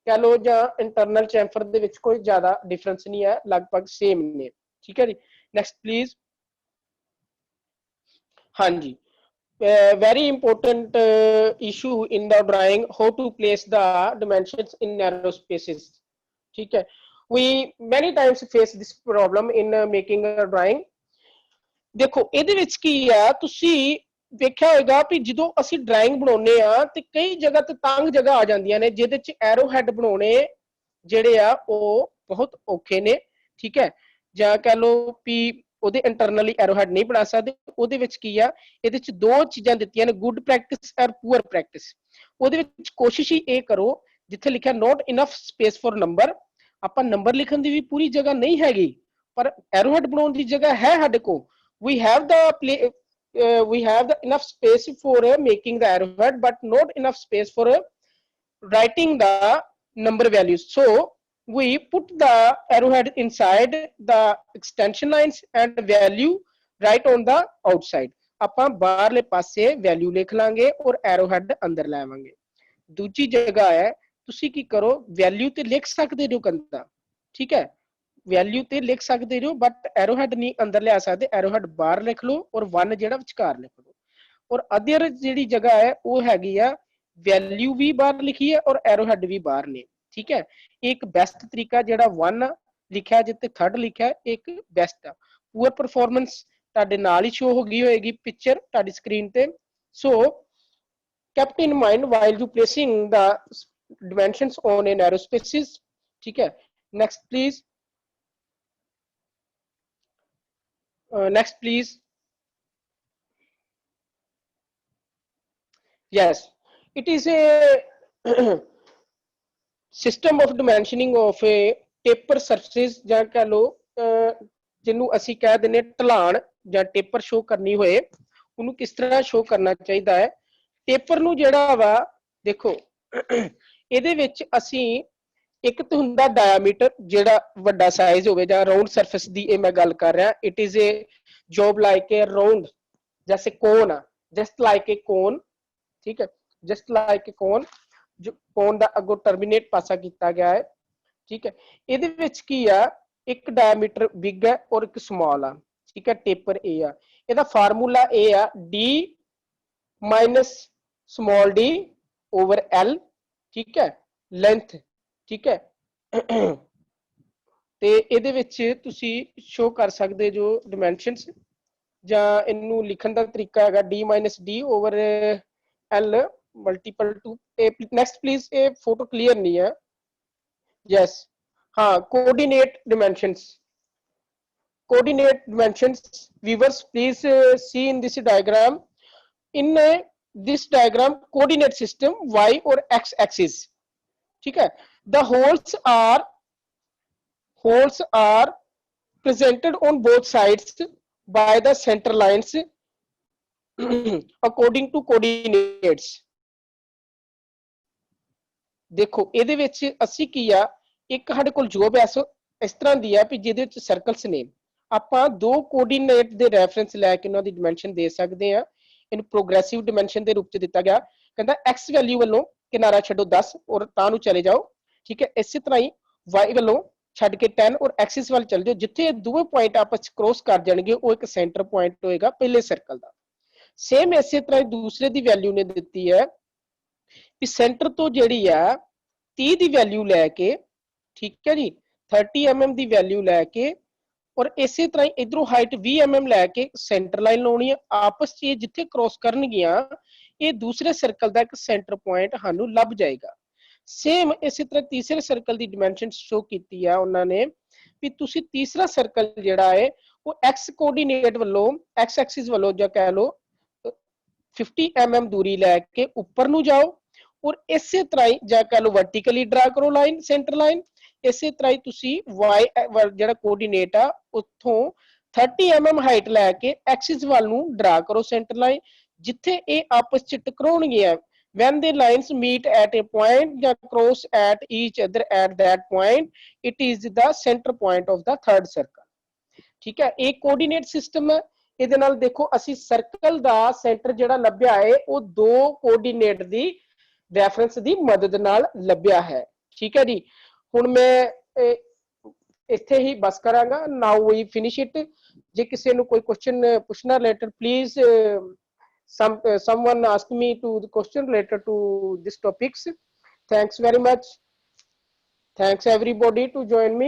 कह लो ਜਾਂ इंटरनल चैंफर ਦੇ ਵਿੱਚ ਕੋਈ ਜ਼ਿਆਦਾ ਡਿਫਰੈਂਸ ਨਹੀਂ ਹੈ, ਲਗਭਗ ਸੇਮ ਨੇ। ਠੀਕ ਹੈ ਜੀ, ਨੈਕਸਟ ਪਲੀਜ਼। ਹਾਂਜੀ, very important issue in the drawing, how to place the dimensions in narrow spaces। ठीक है, we many times face this problem in making a drawing। ਦੇਖੋ ਇਹਦੇ ਵਿੱਚ ਕੀ ਆ, ਤੁਸੀਂ ਵੇਖਿਆ ਹੋਏਗਾ ਵੀ ਜਦੋਂ ਅਸੀਂ ਡਰਾਇੰਗ ਬਣਾਉਨੇ ਆ ਤੇ ਕਈ ਜਗ੍ਹਾ ਤੇ ਤੰਗ ਜਗ੍ਹਾ ਆ ਜਾਂਦੀਆਂ ਨੇ, ਜਿਹਦੇ ਚ ਐਰੋ ਹੈਡ ਬਣਾਉਣੇ ਜਿਹੜੇ ਆ ਉਹ ਬਹੁਤ ਔਖੇ ਨੇ। ਠੀਕ ਹੈ, ਜਾਂ ਕਹ ਲੋ ਵੀ ਉਹਦੇ ਇੰਟਰਨਲੀ ਐਰੋਹੈਡ ਨਹੀਂ ਬਣਾ ਸਕਦੇ। ਉਹਦੇ ਵਿੱਚ ਕੀ ਆ, ਇਹਦੇ ਵਿੱਚ ਦੋ ਚੀਜ਼ਾਂ ਦਿੱਤੀਆਂ ਨੇ, ਗੁੱਡ ਪ੍ਰੈਕਟਿਸ ਔਰ ਪੂਅਰ ਪ੍ਰੈਕਟਿਸ। ਉਹਦੇ ਵਿੱਚ ਕੋਸ਼ਿਸ਼ ਹੀ ਇਹ ਕਰੋ, ਜਿੱਥੇ ਲਿਖਿਆ note enough space for number, ਆਪਾਂ ਨੰਬਰ ਲਿਖਣ ਦੀ ਵੀ ਪੂਰੀ ਜਗ੍ਹਾ ਨਹੀਂ ਹੈਗੀ, ਪਰ ਐਰੋਹੈਡ ਬਣਾਉਣ ਦੀ ਜਗ੍ਹਾ ਹੈ ਸਾਡੇ ਕੋਲ। we have the we have the enough space for making the arrowhead, but not enough space for writing the number values. So we put the arrowhead inside the extension lines and value right on the outside. ਆਪਾਂ ਬਾਹਰਲੇ ਪਾਸੇ ਵੈਲਿਊ ਲਿਖ ਲਾਂਗੇ ਔਰ ਐਰੋਹੈਡ ਅੰਦਰ ਲਾਵਾਂਗੇ। ਦੂਜੀ ਜਗ੍ਹਾ ਹੈ, ਤੁਸੀਂ ਕੀ ਕਰੋ, ਵੈਲਿਊ ਤੇ ਲਿਖ ਸਕਦੇ ਹੋ ਕੰਤਾ, ਠੀਕ ਹੈ, ਵੈਲਿਊ ਤੇ ਲਿਖ ਸਕਦੇ ਹੋ, ਬਟ ਐਰੋਹੈਡ ਨਹੀਂ ਅੰਦਰ ਲਿਆ ਸਕਦੇ। ਐਰੋਹੈਡ ਬਾਹਰ ਲਿਖ ਲਓ ਔਰ 1 ਜਿਹੜਾ ਵਿਚਕਾਰ ਲਿਖ ਲਓ। ਔਰ ਅਦਰ ਜਿਹੜੀ ਜਗ੍ਹਾ ਹੈ ਉਹ ਹੈਗੀ ਆ, ਵੈਲਿਊ ਵੀ ਬਾਹਰ ਲਿਖੀ ਹੈ ਔਰ ਐਰੋਹੈਡ ਵੀ ਬਾਹਰ ਨੇ, ਠੀਕ ਹੈ। ਇੱਕ ਬੈਸਟ ਤਰੀਕਾ ਜਿਹੜਾ 1 ਲਿਖਿਆ ਜਿੱਤੇ 3rd ਲਿਖਿਆ, ਇੱਕ ਬੈਸਟ ਆ। ਪੂਅਰ ਪਰਫਾਰਮੈਂਸ ਤੁਹਾਡੇ ਨਾਲ ਹੀ ਸ਼ੋ ਹੋ ਗਈ ਹੋਏਗੀ ਪਿਕਚਰ ਤੁਹਾਡੀ ਸਕਰੀਨ ਤੇ। ਸੋ kept in mind while you placing the dimensions on a narrow spaces, ठीक है। next please, next please, yes, it is a system of dimensioning of a taper surfaces, ਜਾਂ ਕਹ ਲੋ ਜਿਹਨੂੰ ਅਸੀਂ ਕਹਿ ਦਿੰਦੇ ਢਲਾਣ ਜਾਂ ਟੇਪਰ ਸ਼ੋ ਕਰਨੀ ਹੋਏ, ਉਹਨੂੰ ਕਿਸ ਤਰ੍ਹਾਂ ਸ਼ੋ ਕਰਨਾ ਚਾਹੀਦਾ ਹੈ। ਟੇਪਰ ਨੂੰ ਜਿਹੜਾ ਵਾ ਦੇਖੋ, ਇਹਦੇ ਵਿੱਚ ਅਸੀਂ ਇੱਕ ਤਾਂ ਹੁੰਦਾ ਡਾਇਆਮੀਟਰ, ਜਿਹੜਾ ਵੱਡਾ ਸਾਈਜ਼ ਹੋਵੇ ਜਾਂ ਰਾਉਂਡ ਸਰਫੇਸ ਦੀ ਇਹ ਮੈਂ ਗੱਲ ਕਰ ਰਿਹਾ। It is a job like A round, ਜੈਸੇ ਕੋਨ ਆ, ਜਸਟ ਲਾਈਕ ਏ ਕੋਨ, ਠੀਕ ਹੈ, ਜਸਟ ਲਾਈਕ ਏ ਕੋਨ, ਜੋ ਕੋਨ ਦਾ ਅੱਗੋਂ ਟਰਮੀਨੇਟ ਪਾਸਾ ਕੀਤਾ ਗਿਆ ਹੈ, ਠੀਕ ਹੈ। ਇਹਦੇ ਵਿੱਚ ਕੀ ਆ, ਇੱਕ ਡਾਇਆਮੀਟਰ ਬਿਗ ਹੈ ਔਰ ਇੱਕ ਸਮਾਲ ਆ, ਠੀਕ ਹੈ। ਟੇਪਰ ਇਹ ਆ, ਇਹਦਾ ਫਾਰਮੂਲਾ ਇਹ ਆ D minus small d over L, ठीक है, length, ठीक है। ਤੇ ਇਹਦੇ ਵਿੱਚ ਤੁਸੀਂ ਸ਼ੋ ਕਰ ਸਕਦੇ ਜੋ ਡਾਈਮੈਂਸ਼ਨਸ, ਜਾਂ ਇਹਨੂੰ ਲਿਖਣ ਦਾ ਤਰੀਕਾ ਹੈਗਾ d minus d over L multiple to। next please, ਇਹ ਫੋਟੋ ਕਲੀਅਰ ਨਹੀਂ ਹੈ, yes, ਹਾਂ, coordinate dimensions, coordinate dimensions, viewers please see in this diagram, in this diagram coordinate system y or x axis, ठीक है। the holes are presented on both sides by the center lines according to coordinates। ਦੇਖੋ ਇਹਦੇ ਵਿੱਚ ਅਸੀਂ ਕੀ ਆ, ਇੱਕ ਸਾਡੇ ਕੋਲ ਜੋਬ ਇਸ ਤਰ੍ਹਾਂ ਦੀ ਆ ਵੀ ਜਿਹਦੇ ਵਿੱਚ ਸਰਕਲਸ ਨੇ, ਆਪਾਂ ਦੋ ਕੋਆਰਡੀਨੇਟ ਦੇ ਰੈਫਰੈਂਸ ਲੈ ਕੇ ਉਹਨਾਂ ਦੀ ਡਾਈਮੈਂਸ਼ਨ ਦੇ ਸਕਦੇ ਆ। ਇਹਨੂੰ ਪ੍ਰੋਗਰੈਸਿਵ ਡਾਈਮੈਂਸ਼ਨ ਦੇ ਰੂਪ ਚ ਦਿੱਤਾ ਗਿਆ, ਕਹਿੰਦਾ x ਵੈਲਿਊ ਵੱਲੋਂ ਕਿਨਾਰਾ ਛੱਡੋ 10 ਔਰ ਤਾਂ ਨੂੰ ਚਲੇ ਜਾਓ, ਠੀਕ ਹੈ। ਇਸੇ ਤਰ੍ਹਾਂ ਹੀ y ਵੱਲੋਂ ਛੱਡ ਕੇ 10 ਔਰ ਐਕਸਿਸ ਵੱਲ ਚਲ ਜਾਓ। ਜਿੱਥੇ ਦੋਵੇਂ ਪੁਆਇੰਟ ਆਪਸ ਚ ਕ੍ਰੋਸ ਕਰ ਜਾਣਗੇ ਉਹ ਇੱਕ ਸੈਂਟਰ ਪੁਆਇੰਟ ਹੋਏਗਾ ਪਹਿਲੇ ਸਰਕਲ ਦਾ। ਸੇਮ ਇਸੇ ਤਰ੍ਹਾਂ ਹੀ ਦੂਸਰੇ ਦੀ ਵੈਲਿਊ ਨੇ ਦਿੱਤੀ ਹੈ ਵੀ ਸੈਂਟਰ ਤੋਂ ਜਿਹੜੀ ਆ 30 ਦੀ ਵੈਲਿਊ ਲੈ ਕੇ, ਠੀਕ ਹੈ ਜੀ, 30 mm ਦੀ ਵੈਲਿਊ ਲੈ ਕੇ ਔਰ ਇਸੇ ਤਰ੍ਹਾਂ ਹੀ ਇਧਰੋਂ ਹਾਈਟ 20 mm ਲੈ ਕੇ ਸੈਂਟਰ ਲਾਈਨ ਲਾਉਣੀ ਹੈ। ਆਪਸ ਚ ਜਿੱਥੇ ਕ੍ਰੋਸ ਕਰਨਗੀਆਂ ਇਹ ਦੂਸਰੇ ਸਰਕਲ ਦਾ ਇੱਕ ਸੈਂਟਰ ਪੁਆਇੰਟ ਸਾਨੂੰ ਲੱਭ ਜਾਏਗਾ। ਸੇਮ ਇਸੇ ਤਰ੍ਹਾਂ ਤੀਸਰੇ ਸਰਕਲ ਦੀ ਡਾਈਮੈਂਸ਼ਨ ਸ਼ੋ ਕੀਤੀ ਆ ਉਹਨਾਂ ਨੇ ਵੀ ਤੁਸੀਂ ਤੀਸਰਾ ਸਰਕਲ ਜਿਹੜਾ ਹੈ ਉਹ x ਕੋਆਰਡੀਨੇਟ ਵੱਲੋਂ, x ਐਕਸਿਸ ਵੱਲੋਂ ਜਾਂ ਕਹਿ ਲਓ 50 mm ਦੂਰੀ ਲੈ ਕੇ ਉੱਪਰ ਨੂੰ ਜਾਓ ਔਰ ਇਸੇ ਤਰ੍ਹਾਂ ਹੀ ਜਾਂ ਕਹਿ ਲਓ ਵਰਟੀਕਲੀ ਡਰਾ ਕਰੋ ਲਾਈਨ, ਸੈਂਟਰ ਲਾਈਨ। ਇਸੇ ਤਰ੍ਹਾਂ ਹੀ ਤੁਸੀਂ y ਜਿਹੜਾ ਕੋਆਰਡੀਨੇਟ ਆ ਉੱਥੋਂ 30 mm ਹਾਈਟ ਲੈ ਕੇ ਐਕਸਿਸ ਵੱਲ ਨੂੰ ਡਰਾ ਕਰੋ ਸੈਂਟਰ ਲਾਈਨ। ਜਿੱਥੇ ਇਹ ਆਪਸ ਚ ਟਕਰਾਉਣਗੀਆਂ, when the lines meet at a point ਜਾਂ cross at each other at that point, it is the center point of the third circle, ਠੀਕ ਹੈ। ਇਹ ਕੋਆਰਡੀਨੇਟ ਸਿਸਟਮ ਹੈ। ਇਹਦੇ ਨਾਲ ਦੇਖੋ ਅਸੀਂ ਸਰਕਲ ਦਾ ਸੈਂਟਰ ਜਿਹੜਾ ਲੱਭਿਆ ਹੈ ਉਹ ਦੋ ਕੋਆਰਡੀਨੇਟ ਦੀ ਰੈਫਰੈਂਸ ਦੀ ਮਦਦ ਨਾਲ ਲੱਭਿਆ ਹੈ, ਠੀਕ ਹੈ ਜੀ। ਹੁਣ ਮੈਂ ਇੱਥੇ ਹੀ ਬਸ ਕਰਾਂਗਾ। ਨਾਓ ਵੀ ਫਿਨਿਸ਼ ਇਟ। ਜੇ ਕਿਸੇ ਨੂੰ ਕੋਈ ਕੁਐਸਚਨ ਪੁੱਛਣਾ related, please someone asked me to the question related to this topics. Thanks very much. Thanks everybody to join me.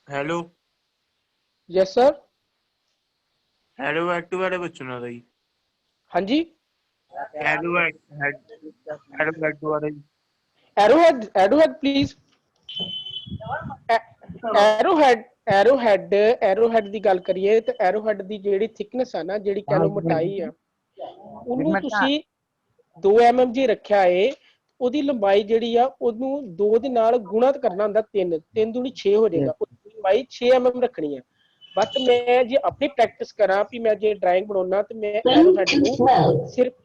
Hello. Yes sir. Hello active वाले बच्चों ना भाई। हाँ जी। Arrowhead, please. Arrowhead ਦੀ ਗੱਲ ਕਰੀਏ ਤਾਂ arrowhead ਦੀ ਜਿਹੜੀ thickness ਆ ਨਾ, ਜਿਹੜੀ ਕਹਿ ਲਓ ਮੋਟਾਈ ਆ, ਉਹਨੂੰ ਤੁਸੀਂ 2 mm ਜੇ ਰੱਖਿਆ ਏ, ਉਹਦੀ ਲੰਬਾਈ ਜਿਹੜੀ ਆ ਉਹਨੂੰ 2 ਦੇ ਨਾਲ ਗੁਣਤ ਕਰਨਾ ਹੁੰਦਾ, 3 ਦੂਣੀ 6 ਹੋ ਜਾਏਗਾ, ਉਹਦੀ ਲੰਬਾਈ 6 mm ਰੱਖਣੀ ਹੈ। ਬਟ ਮੈਂ ਜੇ ਆਪਣੀ ਪ੍ਰੈਕਟਿਸ ਕਰਾਂ ਵੀ ਮੈਂ ਜੇ ਡਰਾਇੰਗ ਬਣਾਉਣਾ ਤੇ ਮੈਂ arrowhead ਨੂੰ ਸਿਰਫ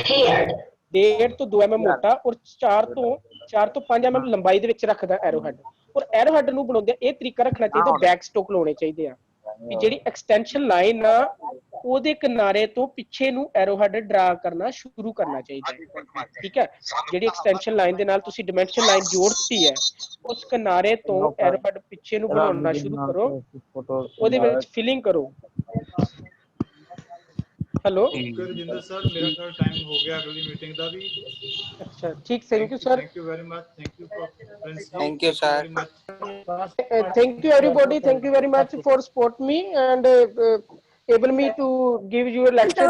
1.5 ਤੋਂ 2 mm ਮੋਟਾ ਔਰ 4 ਤੋਂ 5 mm ਲੰਬਾਈ ਦੇ ਵਿੱਚ ਰੱਖਦਾ arrowhead। ਔਰ arrowhead ਨੂੰ ਬਣਾਉਂਦੇ ਇਹ ਤਰੀਕਾ ਰੱਖਣਾ ਚਾਹੀਦਾ, ਬੈਕ ਸਟੋਕ ਲਾਉਣੇ ਚਾਹੀਦੇ ਆ ਵੀ ਜਿਹੜੀ ਐਕਸਟੈਂਸ਼ਨ ਲਾਈਨ ਆ ਉਹਦੇ ਕਿਨਾਰੇ ਤੋਂ ਪਿੱਛੇ ਨੂੰ arrowhead ਡਰਾ ਕਰਨਾ ਸ਼ੁਰੂ ਕਰਨਾ ਚਾਹੀਦਾ, ਠੀਕ ਹੈ। ਜਿਹੜੀ ਐਕਸਟੈਂਸ਼ਨ ਲਾਈਨ ਦੇ ਨਾਲ ਤੁਸੀਂ ਡਾਇਮੈਂਸ਼ਨ ਲਾਈਨ ਜੋੜਤੀ ਹੈ, ਉਸ ਕਿਨਾਰੇ ਤੋਂ arrowhead ਪਿੱਛੇ ਨੂੰ ਬਣਾਉਣਾ ਸ਼ੁਰੂ ਕਰੋ, ਉਹਦੇ ਵਿੱਚ ਫਿਲਿੰਗ ਕਰੋ। हेलो रजिंदर सर, मेरा सर टाइम हो गया अगली मीटिंग का भी। अच्छा ठीक, thank you sir, thank you very much, thank you friends, thank you sir, thank you everybody, thank you very much for support me and able me to give you a lecture.